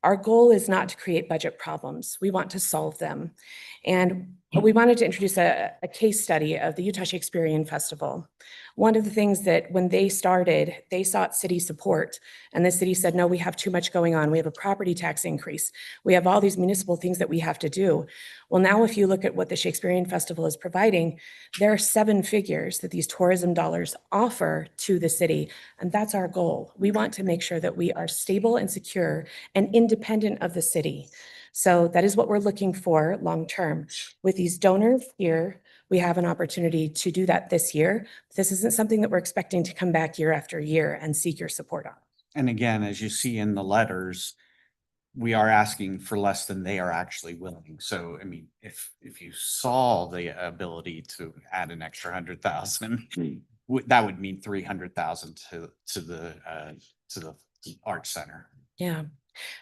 Our goal is not to create budget problems. We want to solve them. And we wanted to introduce a case study of the Utah Shakespearean Festival. One of the things that when they started, they sought city support, and the city said, no, we have too much going on. We have a property tax increase. We have all these municipal things that we have to do. Well, now if you look at what the Shakespearean Festival is providing, there are 7 figures that these tourism dollars offer to the city, and that's our goal. We want to make sure that we are stable and secure and independent of the city. So that is what we're looking for long-term. With these donors here, we have an opportunity to do that this year. This isn't something that we're expecting to come back year after year and seek your support on. And again, as you see in the letters, we are asking for less than they are actually willing. So, I mean, if you saw the ability to add an extra 100,000, that would mean 300,000 to the Arts Center. Yeah,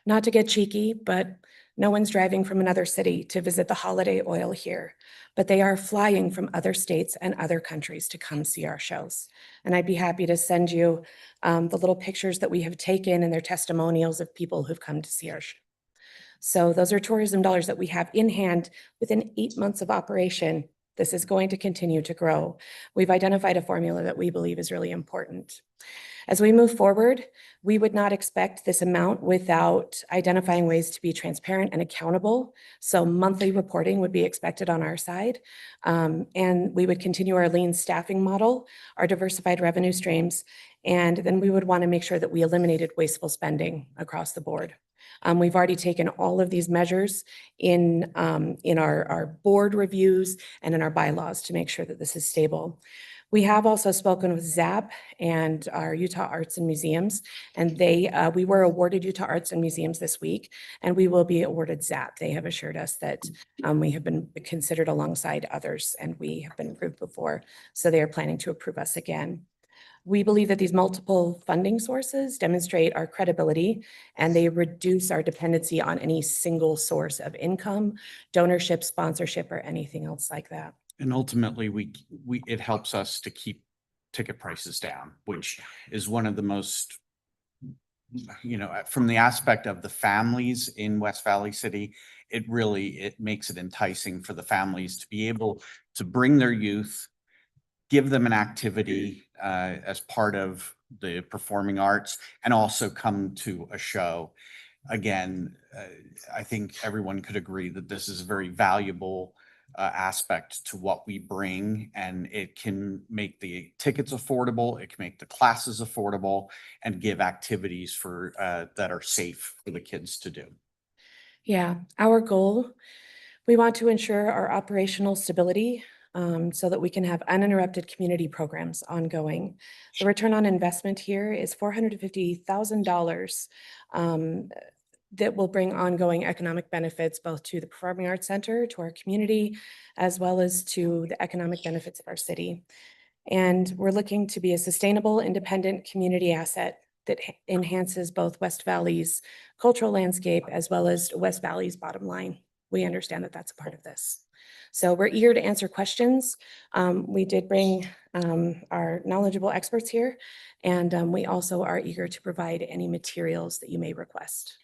not to get cheeky, but no one's driving from another city to visit the Holiday Oil here, but they are flying from other states and other countries to come see our shows. And I'd be happy to send you the little pictures that we have taken and their testimonials of people who've come to see our show. So those are tourism dollars that we have in hand within 8 months of operation. This is going to continue to grow. We've identified a formula that we believe is really important. As we move forward, we would not expect this amount without identifying ways to be transparent and accountable. So monthly reporting would be expected on our side. And we would continue our lean staffing model, our diversified revenue streams, and then we would want to make sure that we eliminated wasteful spending across the board. We've already taken all of these measures in our board reviews and in our bylaws to make sure that this is stable. We have also spoken with ZAP and our Utah Arts and Museums, and we were awarded Utah Arts and Museums this week, and we will be awarded ZAP. They have assured us that we have been considered alongside others, and we have been approved before, so they are planning to approve us again. We believe that these multiple funding sources demonstrate our credibility, and they reduce our dependency on any single source of income, donorship, sponsorship, or anything else like that. And ultimately, it helps us to keep ticket prices down, which is one of the most, from the aspect of the families in West Valley City, it makes it enticing for the families to be able to bring their youth, give them an activity as part of the performing arts, and also come to a show. Again, I think everyone could agree that this is a very valuable aspect to what we bring, and it can make the tickets affordable, it can make the classes affordable, and give activities for that are safe for the kids to do. Yeah, our goal, we want to ensure our operational stability so that we can have uninterrupted community programs ongoing. The return on investment here is $450,000 that will bring ongoing economic benefits both to the Performing Arts Center, to our community, as well as to the economic benefits of our city. And we're looking to be a sustainable, independent community asset that enhances both West Valley's cultural landscape as well as West Valley's bottom line. We understand that that's a part of this. So we're eager to answer questions. We did bring our knowledgeable experts here, and we also are eager to provide any materials that you may request.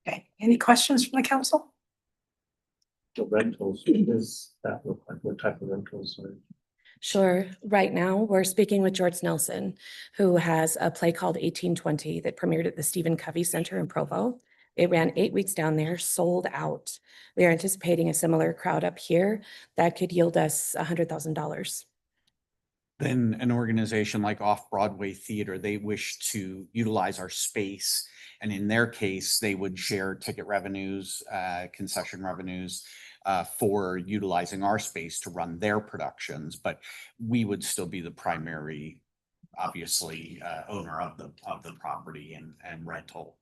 Okay, any questions from the council? The rentals, does that look like? What type of rentals are? Sure. Right now, we're speaking with George Nelson, who has a play called 1820 that premiered at the Stephen Covey Center in Provo. It ran 8 weeks down there, sold out. We are anticipating a similar crowd up here that could yield us $100,000. Then an organization like Off Broadway Theater, they wish to utilize our space. And in their case, they would share ticket revenues, concession revenues for utilizing our space to run their productions. But we would still be the primary, obviously, owner of the property and rental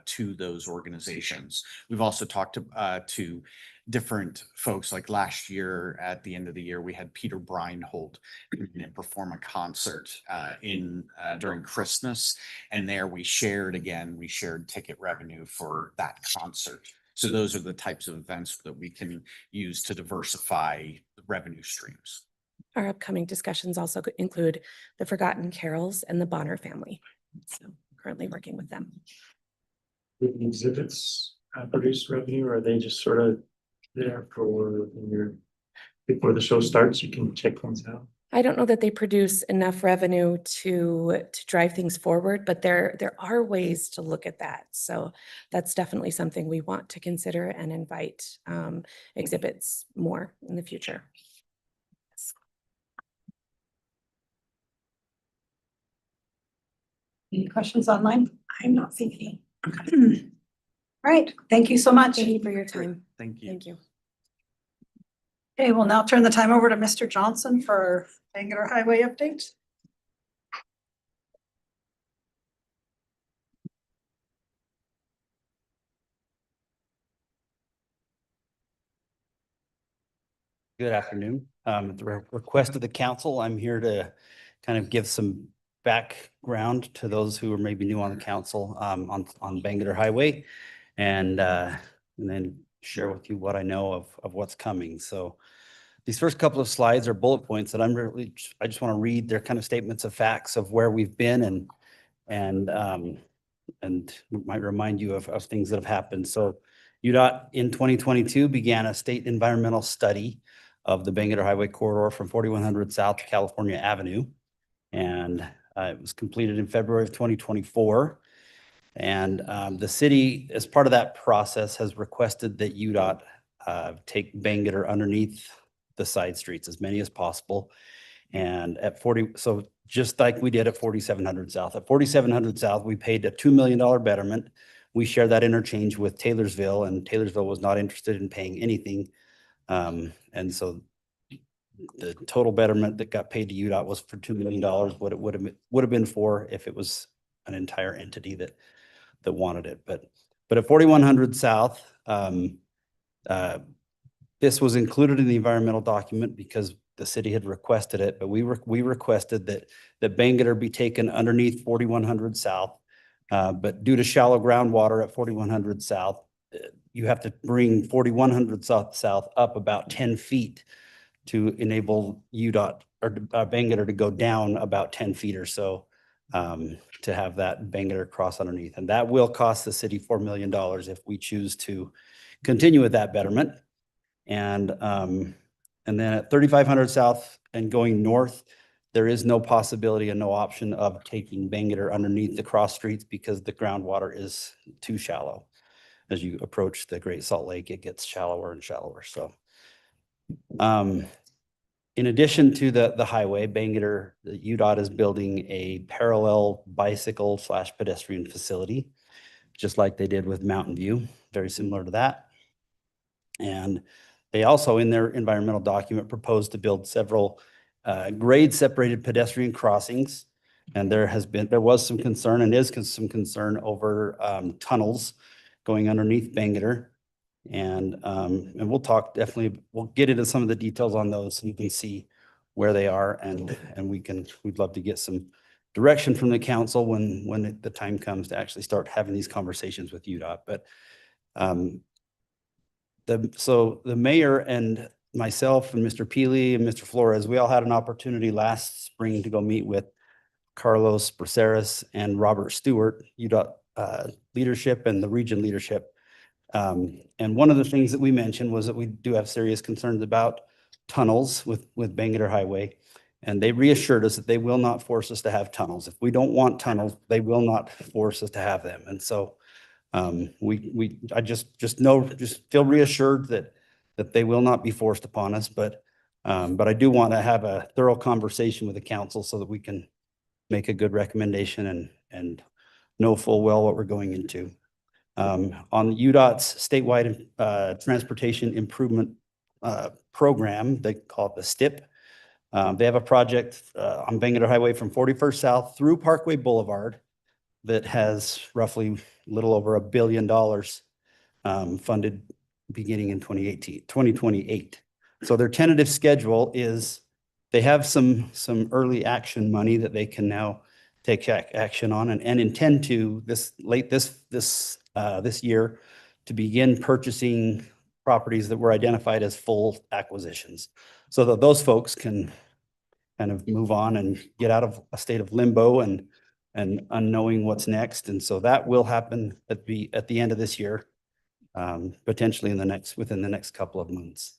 to those organizations. We've also talked to different folks, like last year at the end of the year, we had Peter Breinholt perform a concert during Christmas. And there we shared ticket revenue for that concert. So those are the types of events that we can use to diversify the revenue streams. Our upcoming discussions also include the Forgotten Carols and the Bonner family. So currently working with them. Do the exhibits produce revenue, or are they just sort of there for before the show starts, you can check things out? I don't know that they produce enough revenue to drive things forward, but there are ways to look at that. So that's definitely something we want to consider and invite exhibits more in the future. Any questions online? I'm not seeing any. Okay. All right, thank you so much. Thank you for your time. Thank you. Thank you. Okay, we'll now turn the time over to Mr. Johnson for Bangor Highway update. Good afternoon. At the request of the council, I'm here to kind of give some background to those who are maybe new on the council on Bangor Highway and then share with you what I know of what's coming. So these first couple of slides are bullet points that I just want to read. They're kind of statements of facts of where we've been and might remind you of things that have happened. So UDOT in 2022 began a state environmental study of the Bangor Highway corridor from 4100 South to California Avenue. And it was completed in February of 2024. And the city, as part of that process, has requested that UDOT take Bangor underneath the side streets, as many as possible. And at 40, so just like we did at 4700 South. At 4700 South, we paid a $2 million betterment. We share that interchange with Taylorsville, and Taylorsville was not interested in paying anything. And so the total betterment that got paid to UDOT was for $2 million, what it would have been for if it was an entire entity that wanted it. But at 4100 South, this was included in the environmental document because the city had requested it, but we requested that Bangor be taken underneath 4100 South. But due to shallow groundwater at 4100 South, you have to bring 4100 South up about 10 feet to enable UDOT or Bangor to go down about 10 feet or so to have that Bangor cross underneath. And that will cost the city $4 million if we choose to continue with that betterment. And then at 3500 South and going north, there is no possibility and no option of taking Bangor underneath the cross streets because the groundwater is too shallow. As you approach the Great Salt Lake, it gets shallower and shallower. So in addition to the highway, Bangor, the UDOT is building a parallel bicycle / pedestrian facility, just like they did with Mountain View, very similar to that. And they also, in their environmental document, proposed to build several grade separated pedestrian crossings. And there was some concern and is some concern over tunnels going underneath Bangor. And we'll talk we'll get into some of the details on those so you can see where they are and we'd love to get some direction from the council when the time comes to actually start having these conversations with UDOT. But so the mayor and myself and Mr. Peely and Mr. Flores, we all had an opportunity last spring to go meet with Carlos Braceras and Robert Stewart, UDOT leadership and the region leadership. And one of the things that we mentioned was that we do have serious concerns about tunnels with Bangor Highway. And they reassured us that they will not force us to have tunnels. If we don't want tunnels, they will not force us to have them. And so I just feel reassured that they will not be forced upon us. But I do want to have a thorough conversation with the council so that we can make a good recommendation and know full well what we're going into. On UDOT's statewide transportation improvement program, they call it the STIP. They have a project on Bangor Highway from 41st South through Parkway Boulevard that has roughly a little over $1 billion funded beginning in 2028. So their tentative schedule is they have some early action money that they can now take action on and intend to this year to begin purchasing properties that were identified as full acquisitions so that those folks can kind of move on and get out of a state of limbo and unknowing what's next. And so that will happen at the end of this year, potentially within the next couple of months.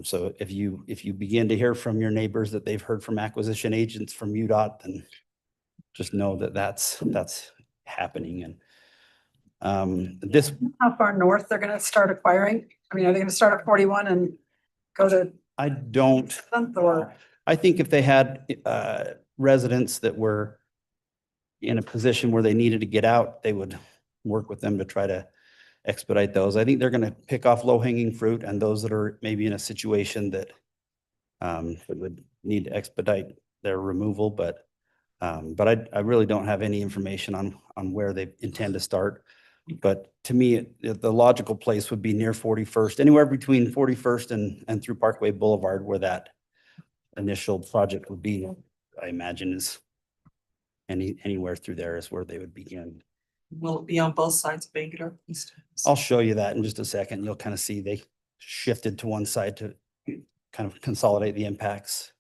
So if you begin to hear from your neighbors that they've heard from acquisition agents from UDOT, then just know that that's happening. And how far north they're going to start acquiring? I mean, are they going to start at 41 and go to? I don't. 7th or? I think if they had residents that were in a position where they needed to get out, they would work with them to try to expedite those. I think they're gonna pick off low hanging fruit and those that are maybe in a situation that that would need to expedite their removal, but I really don't have any information on where they intend to start. But to me, the logical place would be near 41st, anywhere between 41st and through Parkway Boulevard where that initial project would be, I imagine is anywhere through there is where they would begin. Will it be on both sides of Bangor? I'll show you that in just a second. You'll kind of see they shifted to one side to kind of consolidate the impacts.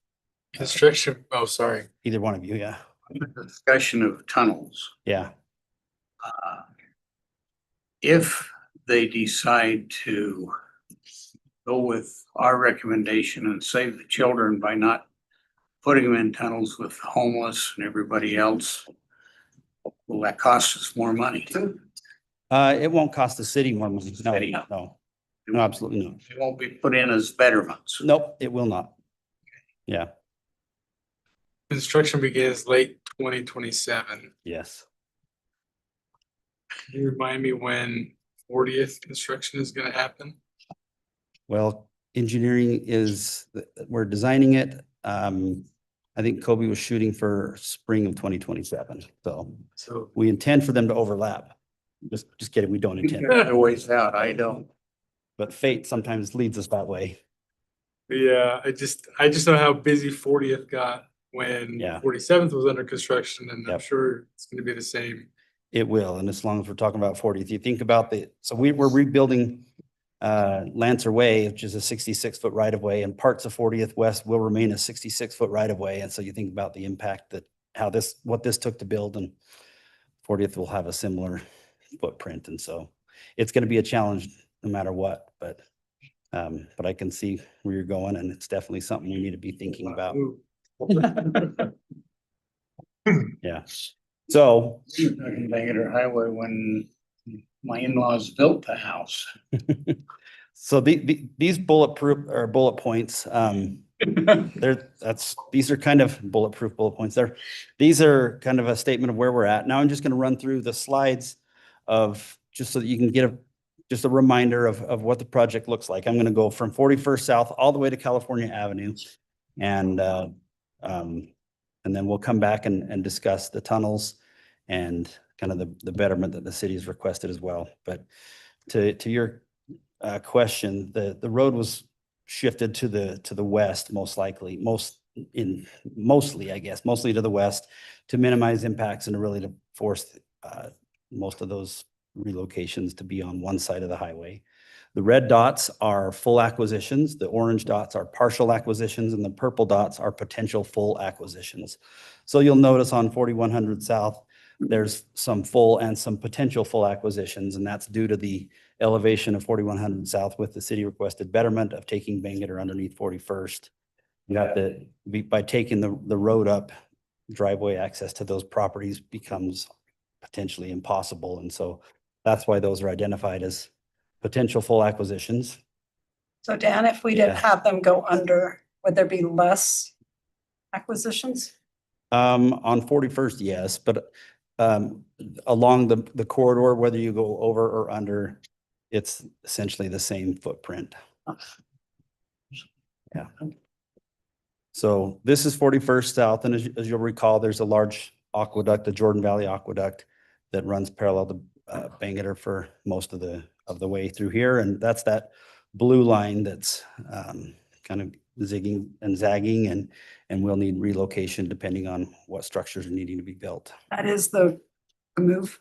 Construction, oh, sorry. Either one of you, yeah. Discussion of tunnels. Yeah. If they decide to go with our recommendation and save the children by not putting them in tunnels with the homeless and everybody else, will that cost us more money too? It won't cost the city more money. No, City. no, absolutely no. They won't be put in as betterments. Nope, it will not. Yeah, Construction begins late 2027. yes. Can you remind me when 40th construction is gonna happen? Well, engineering we're designing it. I think Kobe was shooting for spring of 2027. So we intend for them to overlap. Just kidding, we don't intend. They're ways out, I don't. But fate sometimes leads us that way. Yeah, I just know how busy 40th got when Yeah. 47th was under construction, and I'm Yep. sure it's gonna be the same. It will, and as long as we're talking about 40th, you think about so we're rebuilding Lancer Way, which is a 66-foot right of way, and parts of 40th West will remain a 66-foot right of way. And so you think about the impact that what this took to build, and 40th will have a similar footprint. And so it's going to be a challenge no matter what, but I can see where you're going, and it's definitely something we need to be thinking about. Yeah. So Bangor Highway when my in-laws built the house. so these bulletproof or bullet points, these are kind of bulletproof bullet points. These are kind of a statement of where we're at. Now I'm just going to run through the slides of just so that you can get just a reminder of what the project looks like. I'm going to go from 41st South all the way to California Avenue, and then we'll come back and discuss the tunnels and kind of the betterment that the city has requested as well. But to your question, the road was shifted to the west, most likely, mostly to the west, to minimize impacts and to really to force most of those relocations to be on one side of the highway. The red dots are full acquisitions, the orange dots are partial acquisitions, and the purple dots are potential full acquisitions. So you'll notice on 4100 South, there's some full and some potential full acquisitions, and that's due to the elevation of 4100 South with the city requested betterment of taking Bangor underneath 41st. By taking the road up, driveway access to those properties becomes potentially impossible. And so that's why those are identified as potential full acquisitions. So Dan, if we didn't have them go under, would there be less acquisitions? On 41st, yes, but along the corridor, whether you go over or under, it's essentially the same footprint. Yeah. So this is 41st South, and as you'll recall, there's a large aqueduct, the Jordan Valley Aqueduct, that runs parallel to Bangor for most of the way through here, and that's that blue line that's kind of zigging and zagging, and will need relocation depending on what structures are needing to be built. That is the move.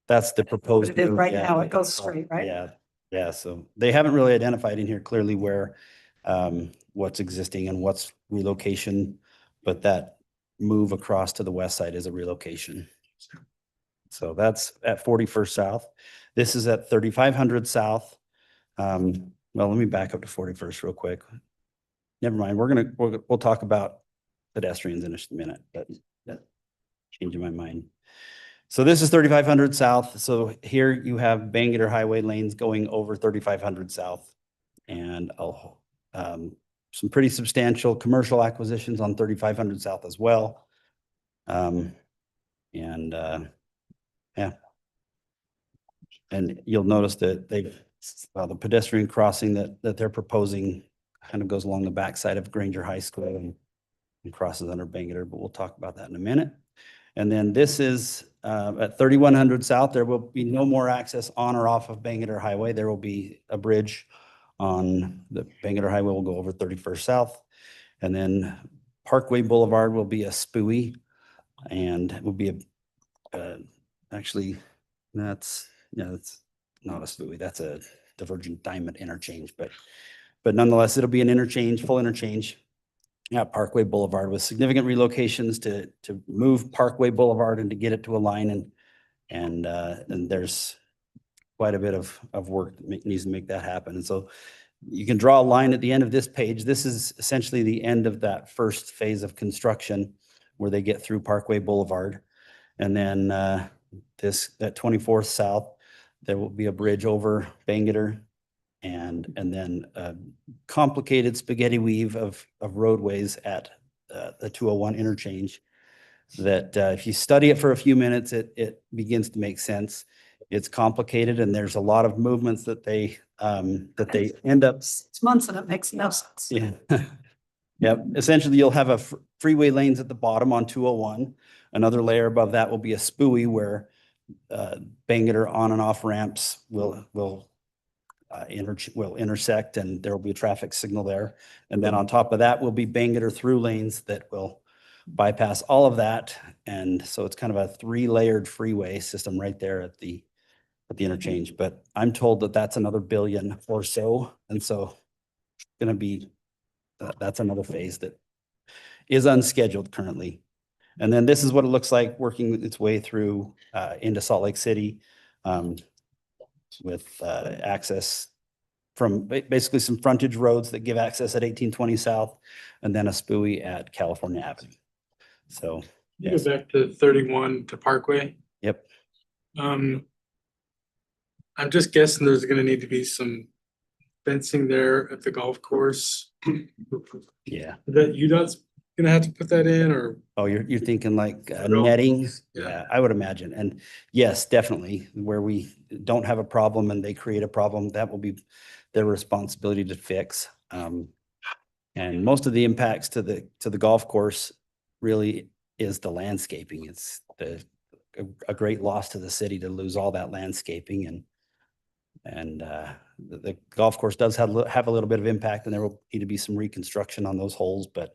That's the proposed. It is move, right yeah. now, it goes straight, right? Yeah. So they haven't really identified in here clearly where what's existing and what's relocation, but that move across to the west side is a relocation. So that's at 41st South. This is at 3500 South. Well, let me back up to 41st real quick. Never mind. We'll talk about pedestrians in a minute, but that's changing my mind. So this is 3500 South. So here you have Bangor Highway lanes going over 3500 South, and some pretty substantial commercial acquisitions on 3500 South as well. Yeah. And you'll notice that the pedestrian crossing that they're proposing kind of goes along the backside of Granger High School and crosses under Bangor, but we'll talk about that in a minute. And then this is at 3100 South, there will be no more access on or off of Bangor Highway. There will be a bridge on the Bangor Highway will go over 31st South. And then Parkway Boulevard will be a spooey and will be actually, that's not a spooey. That's a divergent diamond interchange, but nonetheless, it'll be an interchange, full interchange at Parkway Boulevard with significant relocations to move Parkway Boulevard and to get it to a line and there's quite a bit of work that needs to make that happen. And so you can draw a line at the end of this page. This is essentially the end of that first phase of construction where they get through Parkway Boulevard. And then at 24th South, there will be a bridge over Bangor and then a complicated spaghetti weave of roadways at the 201 interchange that if you study it for a few minutes, it begins to make sense. It's complicated and there's a lot of movements that they end up. 6 months and it makes no sense. Yeah. Yep. Essentially, you'll have a freeway lanes at the bottom on 201. Another layer above that will be a spooey where Bangor on and off ramps will intersect and there will be a traffic signal there. And then on top of that will be Bangor through lanes that will bypass all of that. And so it's kind of a 3-layered freeway system right there at the interchange. But I'm told that that's another $1 billion or so. And so it's going to be, that's another phase that is unscheduled currently. And then this is what it looks like working its way through into Salt Lake City with access from basically some frontage roads that give access at 1820 South and then a spooey at California Avenue. So You go back to 31 to Parkway. Yep. I'm just guessing there's gonna need to be some fencing there at the golf course. Yeah. That UDOT's gonna have to put that in or? Oh, you're thinking like Federal. netting? Yeah. I would imagine. And yes, definitely, where we don't have a problem and they create a problem, that will be their responsibility to fix. And most of the impacts to the golf course really is the landscaping. It's a great loss to the city to lose all that landscaping and the golf course does have a little bit of impact and there will need to be some reconstruction on those holes, but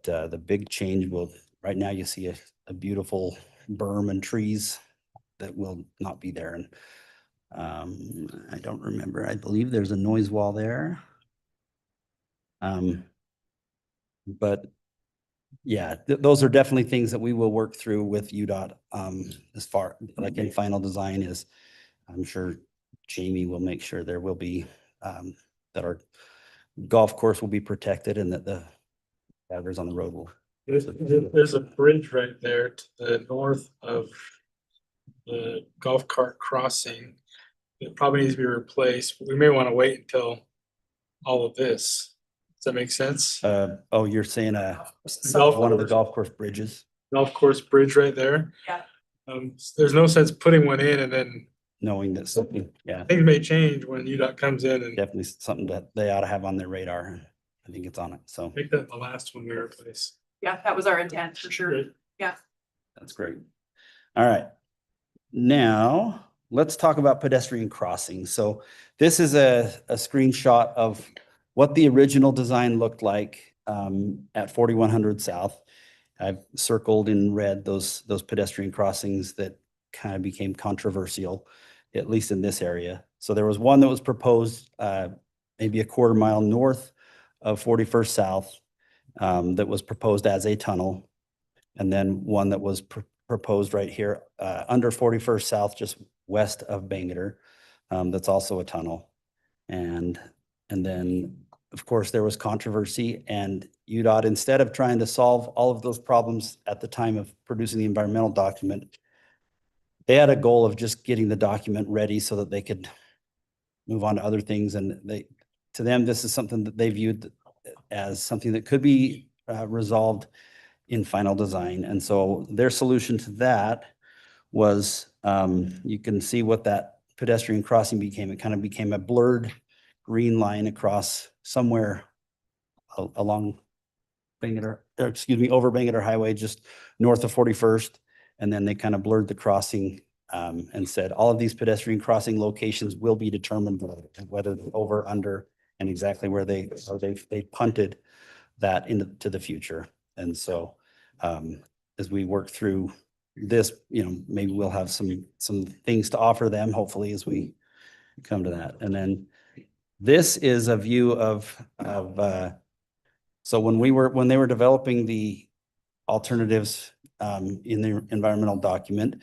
the big change will, right now you see a beautiful berm and trees that will not be there. And I don't remember, I believe there's a noise wall there. But yeah, those are definitely things that we will work through with UDOT as far like in final design is, I'm sure Jamie will make sure there will be that our golf course will be protected and that the drivers on the road will. There's a bridge right there to the north of the golf cart crossing. It probably needs to be replaced. We may want to wait until all of this. Does that make sense? Oh, you're saying one of the golf course bridges? Golf course bridge right there. Yeah. There's no sense putting one in and then Knowing that something, yeah, things may change when UDOT comes in and definitely something that they ought to have on their radar. I think it's on it, so. make that the last one we replace. Yeah, that was our intent for sure. Yeah. That's great. All right. Now, let's talk about pedestrian crossings. So this is a screenshot of what the original design looked like at 4100 South. I've circled in red those pedestrian crossings that kind of became controversial, at least in this area. So there was one that was proposed maybe a quarter mile north of 41st South that was proposed as a tunnel. And then one that was proposed right here under 41st South, just west of Bangor, that's also a tunnel. And then, of course, there was controversy and UDOT, instead of trying to solve all of those problems at the time of producing the environmental document, they had a goal of just getting the document ready so that they could move on to other things. And to them, this is something that they viewed as something that could be resolved in final design. And so their solution to that was, you can see what that pedestrian crossing became, it kind of became a blurred green line across somewhere along Bangor, or excuse me, over Bangor Highway, just north of 41st. And then they kind of blurred the crossing and said, all of these pedestrian crossing locations will be determined whether they're over, under, and exactly where they, or they punted that into the future. And so as we work through this, you know, maybe we'll have some things to offer them, hopefully, as we come to that. And then this is a view of so when they were developing the alternatives in the environmental document,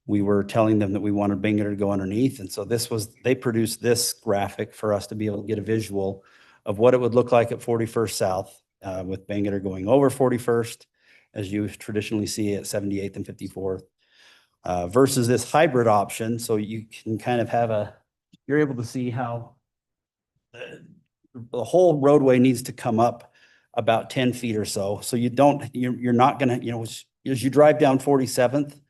we were telling them that we wanted Bangor to go underneath. And so they produced this graphic for us to be able to get a visual of what it would look like at 41st South with Bangor going over 41st, as you traditionally see at 78th and 54th, versus this hybrid option. So you can kind of you're able to see how the whole roadway needs to come up about 10 feet or so. So you're not gonna, you know, as you drive down 47th,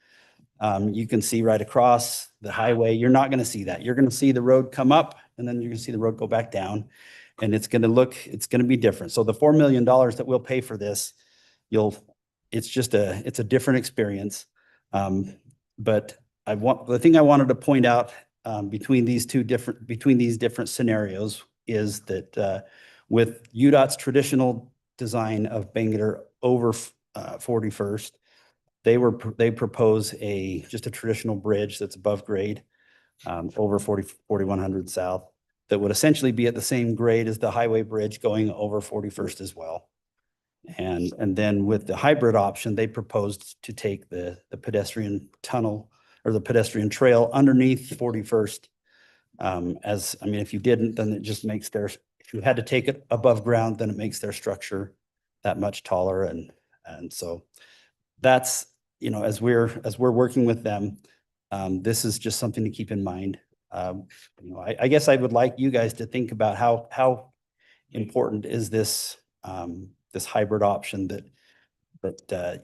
you can see right across the highway. You're not gonna see that. You're gonna see the road come up, and then you're gonna see the road go back down, and it's gonna be different. So the $4 million that we'll pay for this, it's a different experience. But the thing I wanted to point out between these different scenarios is that with UDOT's traditional design of Bangor over 41st, they propose just a traditional bridge that's above grade over 4100 South that would essentially be at the same grade as the highway bridge going over 41st as well. And then with the hybrid option, they proposed to take the pedestrian tunnel or the pedestrian trail underneath 41st. If you didn't, then it just makes if you had to take it above ground, then it makes their structure that much taller. And so that's, you know, as we're working with them, this is just something to keep in mind. You know, I guess I would like you guys to think about how important is this hybrid option that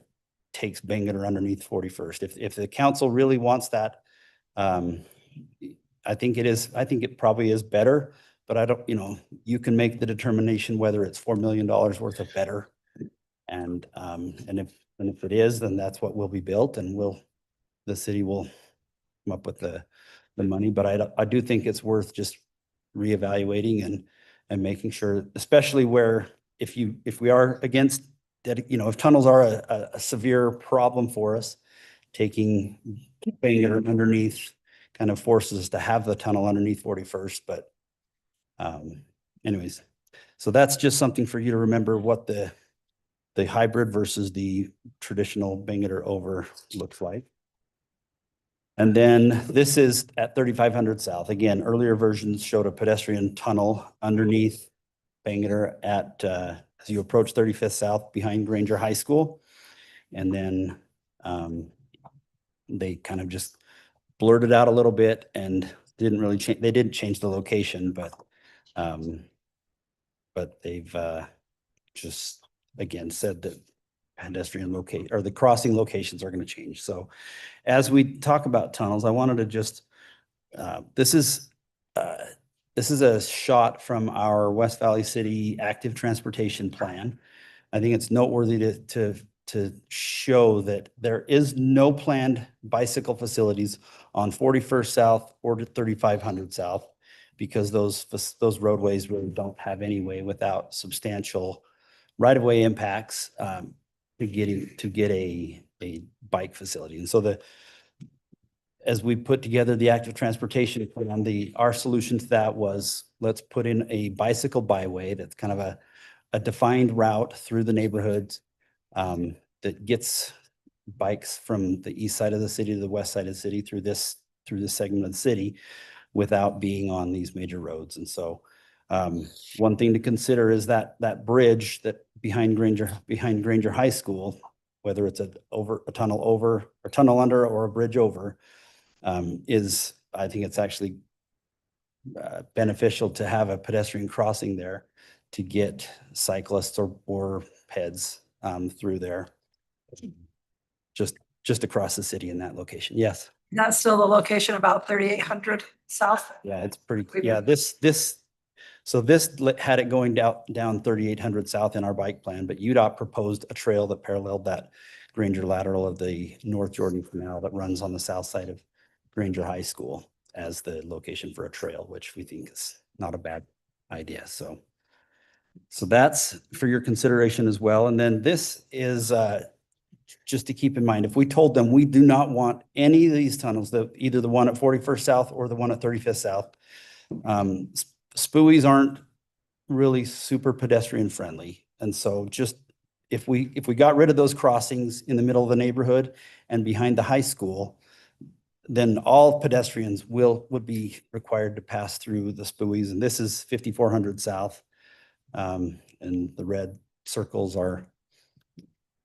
takes Bangor underneath 41st. If the council really wants that, I think it probably is better, but I don't, you know, you can make the determination whether it's $4 million worth of better. And if it is, then that's what will be built, and the city will come up with the money. But I do think it's worth just reevaluating and making sure, especially where if we are against that, you know, if tunnels are a severe problem for us, taking Bangor underneath kind of forces us to have the tunnel underneath 41st. But anyways, so that's just something for you to remember, what the hybrid versus the traditional Bangor over looks like. And then this is at 3500 South. Again, earlier versions showed a pedestrian tunnel underneath Bangor at as you approach 35th South behind Granger High School. And then they kind of just blurred it out a little bit and didn't really change. They didn't change the location, but they've just again said that pedestrian or the crossing locations are going to change. So as we talk about tunnels, I wanted to just this is a shot from our West Valley City active transportation plan. I think it's noteworthy to show that there is no planned bicycle facilities on 41st South or 3500 South, because those roadways really don't have any way without substantial right-of-way impacts to get a bike facility. And so as we put together the active transportation plan, our solution to that was, let's put in a bicycle byway that's kind of a defined route through the neighborhoods that gets bikes from the east side of the city to the west side of the city through this segment of the city without being on these major roads. And so one thing to consider is that bridge that behind Granger High School, whether it's a tunnel over or tunnel under or a bridge over, I think it's actually beneficial to have a pedestrian crossing there to get cyclists or peds through there, just across the city in that location. Yes. That's still the location about 3,800 south. Yeah, it's pretty, We've- yeah, so this had it going down 3,800 south in our bike plan, but UDOT proposed a trail that paralleled that Granger lateral of the North Jordan Canal that runs on the south side of Granger High School as the location for a trail, which we think is not a bad idea. So that's for your consideration as well. And then this is just to keep in mind, if we told them we do not want any of these tunnels, either the one at 41st South or the one at 35th South, spuies aren't really super pedestrian friendly. And so just if we got rid of those crossings in the middle of the neighborhood and behind the high school, then all pedestrians would be required to pass through the spuies. And this is 5,400 South. And the red circles are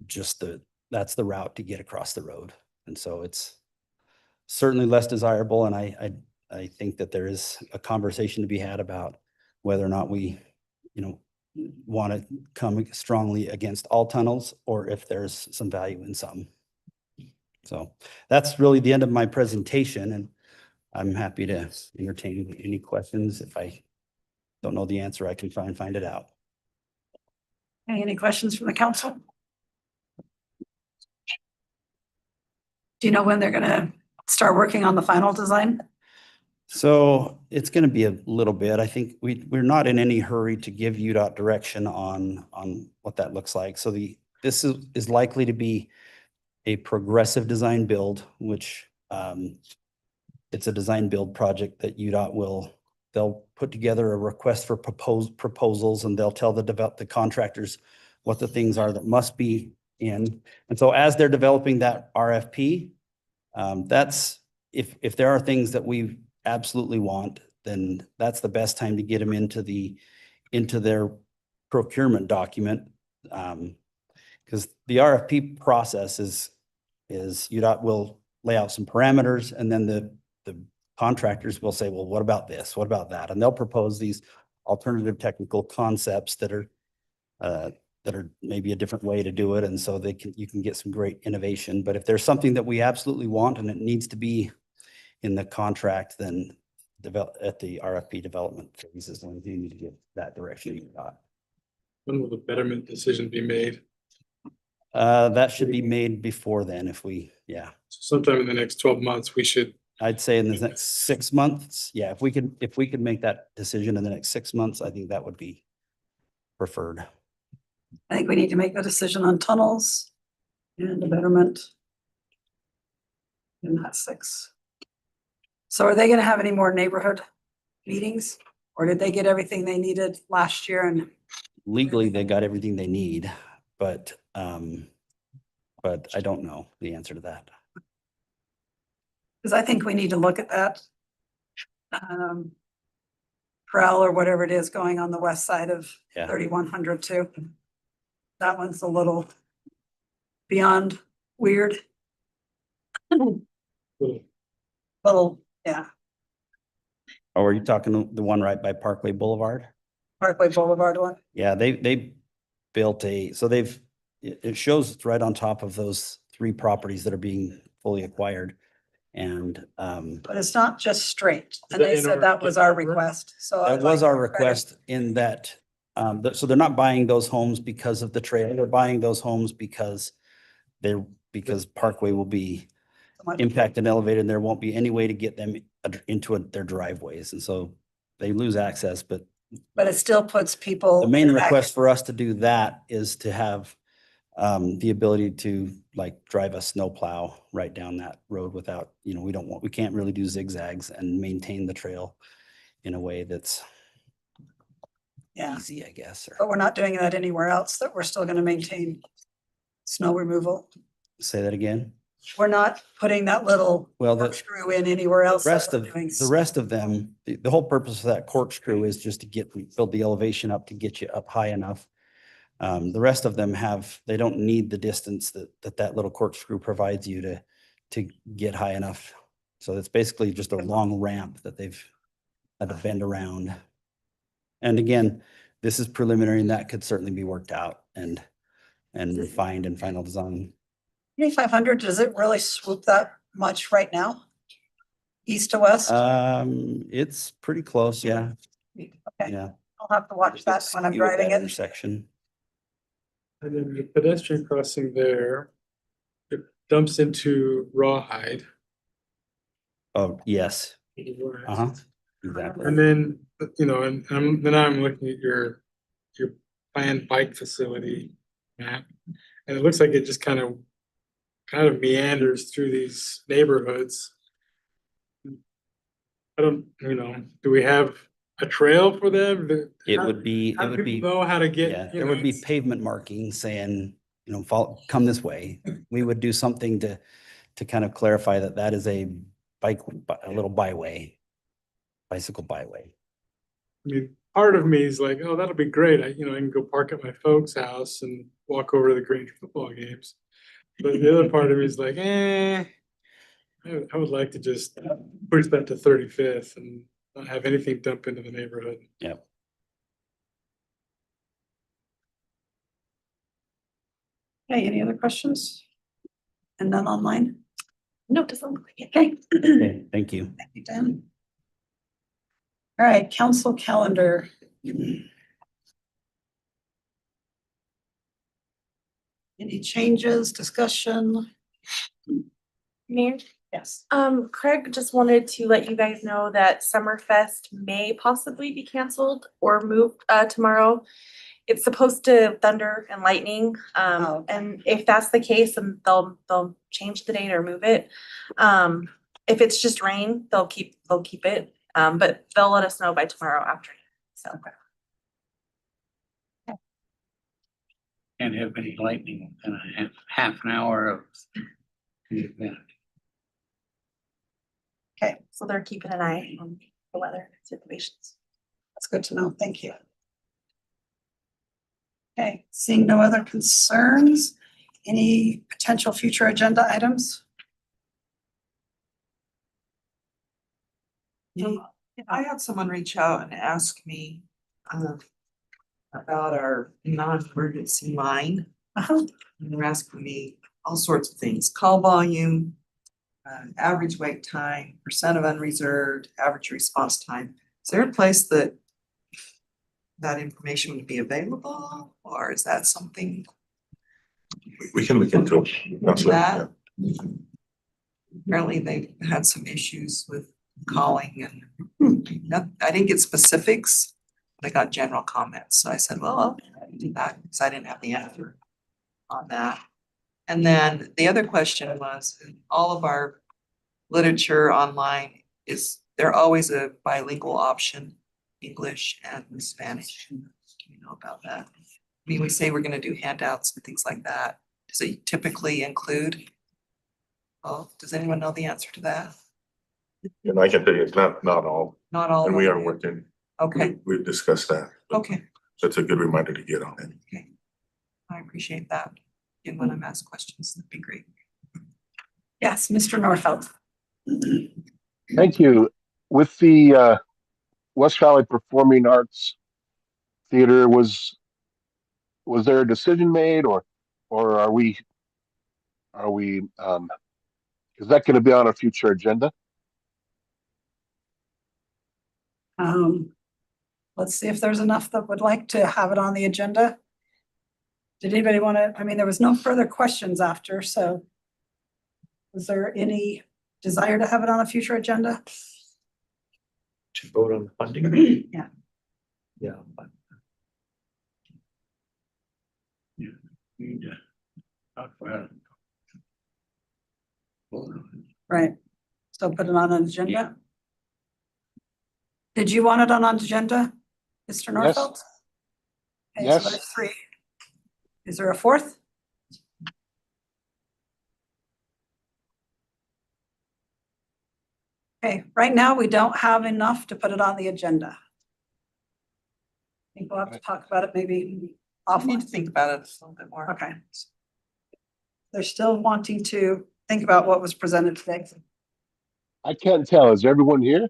just that's the route to get across the road. And so it's certainly less desirable. And I think that there is a conversation to be had about whether or not we, want to come strongly against all tunnels or if there's some value in some. So that's really the end of my presentation, and I'm happy to entertain any questions. If I don't know the answer, I can try and find it out. Any questions from the council? Do you know when they're gonna start working on the final design? So it's going to be a little bit. I think we're not in any hurry to give UDOT direction on what that looks like. So this is likely to be a progressive design build, which it's a design build project that UDOT they'll put together a request for proposals, and they'll tell the contractors what the things are that must be in. And so as they're developing that RFP, that's if there are things that we absolutely want, then that's the best time to get them into their procurement document. Because the RFP process is UDOT will lay out some parameters, and then the contractors will say, well, what about this? What about that? And they'll propose these alternative technical concepts that are maybe a different way to do it. And so you can get some great innovation. But if there's something that we absolutely want and it needs to be in the contract, then at the RFP development phase is when you need to get that direction you got. When will the betterment decision be made? That should be made before then yeah. Sometime in the next 12 months, we should. I'd say in the next 6 months. Yeah, if we could make that decision in the next 6 months, I think that would be preferred. I think we need to make the decision on tunnels and the betterment. And that's 6. So are they gonna have any more neighborhood meetings? Or did they get everything they needed last year? And Legally, they got everything they need, but I don't know the answer to that. because I think we need to look at that. Trail or whatever it is going on the west side of Yeah. 3,100 too. That one's a little beyond weird. Little, yeah, Oh, are you talking the one right by Parkway Boulevard? Parkway Boulevard one. Yeah, they built it shows it's right on top of those 3 properties that are being fully acquired. And But it's not just straight. And that they in said our- that was our request, so. that I'd was like our to credit- request in that, so they're not buying those homes because of the trail. They're buying those homes because Parkway will be impacted and elevated, and there won't be any way to get them into their driveways. And so they lose access, but But it still puts people. the main back- request for us to do that is to have the ability to like drive a snowplow right down that road without, we can't really do zigzags and maintain the trail in a way that's Yeah, easy, I guess. Or but we're not doing that anywhere else, that we're still gonna maintain snow removal. say that again. We're not putting that little Well, corkscrew in anywhere else. that rest we're of doing the rest of them, the whole purpose of that corkscrew is just to build the elevation up to get you up high enough. The rest of them they don't need the distance that little corkscrew provides you to get high enough. So it's basically just a long ramp that they've had to bend around. And again, this is preliminary, and that could certainly be worked out and refined in final design. 3,500, does it really swoop that much right now? east to west? It's pretty close, yeah, Okay, yeah. I'll have to watch that when I'm You at that driving it. Intersection. And then the pedestrian crossing there, it dumps into Rawhide. Oh, yes, to the west. uh-huh, exactly. And then, then I'm looking at your planned bike facility map. And it looks like it just kind of meanders through these neighborhoods. I don't, do we have a trail for them? It How- would be, how it do would be. people know how to get, Yeah, you there know, would be it's- pavement markings saying, follow, come this way. We would do something to kind of clarify that that is a a little byway, bicycle byway. I mean, part of me is like, oh, that'll be great. I can go park at my folks' house and walk over to the Grange football games. But the other part of me is like, I would like to just push that to 35th and not have anything dump into the neighborhood. Yep. Okay, any other questions? And none online? No, doesn't look like it. Okay. Okay, thank you. Thank you, Dan. All right, council calendar. Any changes, discussion? Mayor? Yes. Craig just wanted to let you guys know that Summerfest may possibly be canceled or moved tomorrow. It's supposed to thunder and lightning. And if that's the case, then they'll change the date or move it. If it's just rain, they'll keep it. But they'll let us know by tomorrow afternoon. So. Can't have any lightning in a half an hour of the event. Okay. So they're keeping an eye on the weather situations. That's good to know. Thank you. Okay, seeing no other concerns, any potential future agenda items? I had someone reach out and ask me about our non-emergency line. And they're asking me all sorts of things, call volume, average wait time, percent of unreserved, average response time. Is there a place that information would be available, or is that something We can look into it. Counselor. that? Apparently they've had some issues with calling and I didn't get specifics, but I got general comments. So I said, well, I'll do that because I didn't have the answer on that. And then the other question was, all of our literature online there always a bilingual option, English and Spanish. Do you know about that? I mean, we say we're gonna do handouts and things like that. Does it typically include? Oh, does anyone know the answer to that? And I can tell you, it's not all. Not all. And we of are them. working. Okay, We've discussed that. okay, That's a good reminder to get on it. I appreciate that. And when I'm asked questions, that'd be great. Yes, Mr. Norfelt. Thank you. With the West Valley Performing Arts Theater, was there a decision made, or are we is that going to be on a future agenda? Let's see if there's enough that would like to have it on the agenda. Did anybody want to, I mean, there was no further questions after, so was there any desire to have it on a future agenda? To vote on funding? Yeah. Yeah. Need to talk about it. Right. So put it on an agenda? Did you want it on an agenda, Mr. Yes. Norfelt? Okay, Yes. so there's 3. Is there a 4th? Okay, right now we don't have enough to put it on the agenda. I think we'll have to talk about it maybe I need offline. to think about it a little bit more. Okay. They're still wanting to think about what was presented today. I can't tell. Is everyone here?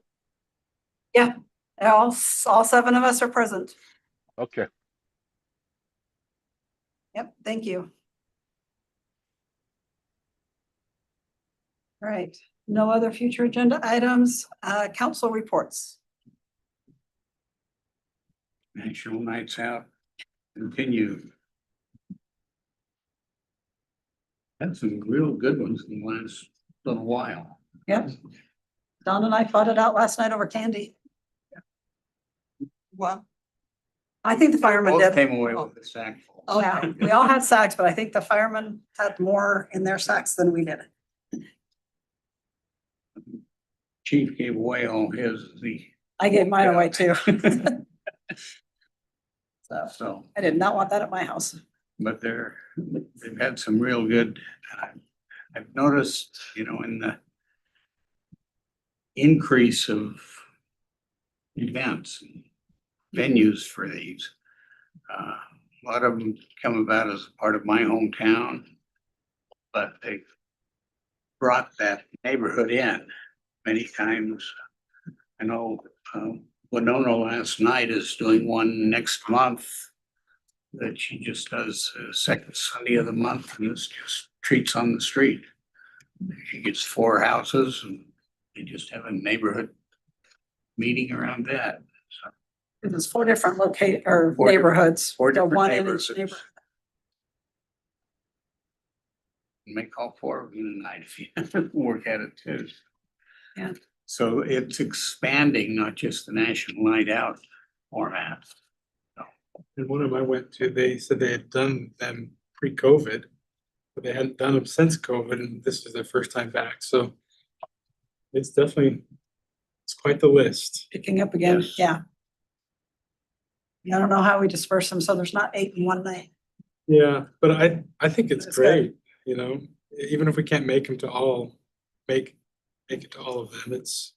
Yeah, all 7 of us are present. Okay. Yep, thank you. All right, No other future agenda items, council reports. National Nights Out continue. Had some real good ones in the last little while. Yep. Don and I fought it out last night over candy. Well, I think the firemen Both did. came away with a sack full. Oh, yeah, we all had sacks, but I think the firemen had more in their sacks than we did. Chief gave away all his, I gave mine away too. So so, I did not want that at my house. but they've had some real good, I've noticed, in the increase of events, venues for these. A lot of them come about as a part of my hometown, but they brought that neighborhood in many times. I know Winona last night is doing one next month that she just does second Sunday of the month, and it's just treats on the street. She gets 4 houses and they just have a neighborhood meeting around that. So There's 4 different Four different- neighborhoods. 4 So different one in each neighborhoods. neighborhood. Make all 4 of them tonight if you work at it too. Yeah. So it's expanding, not just the National Night Out format. And one of them I went to, they said they had done them pre-COVID, but they hadn't done them since COVID, and this is their first time back, so it's definitely, it's quite the list. Picking up again, Yes. yeah. I don't know how we disperse them, so there's not 8 in one night. Yeah, but I think it's It's good. great, even if we can't make them to all, make it to all of them, it's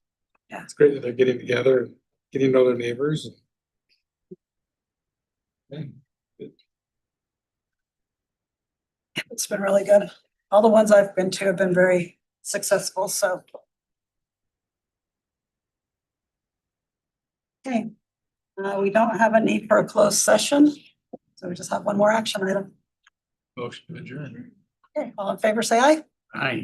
great that they're getting together, and getting to know their neighbors. It's been really good. All the ones I've been to have been very successful, so. Okay, we don't have a need for a closed session, so we just have one more action item. Motion to adjourn. Okay, all in favor, say aye. Aye.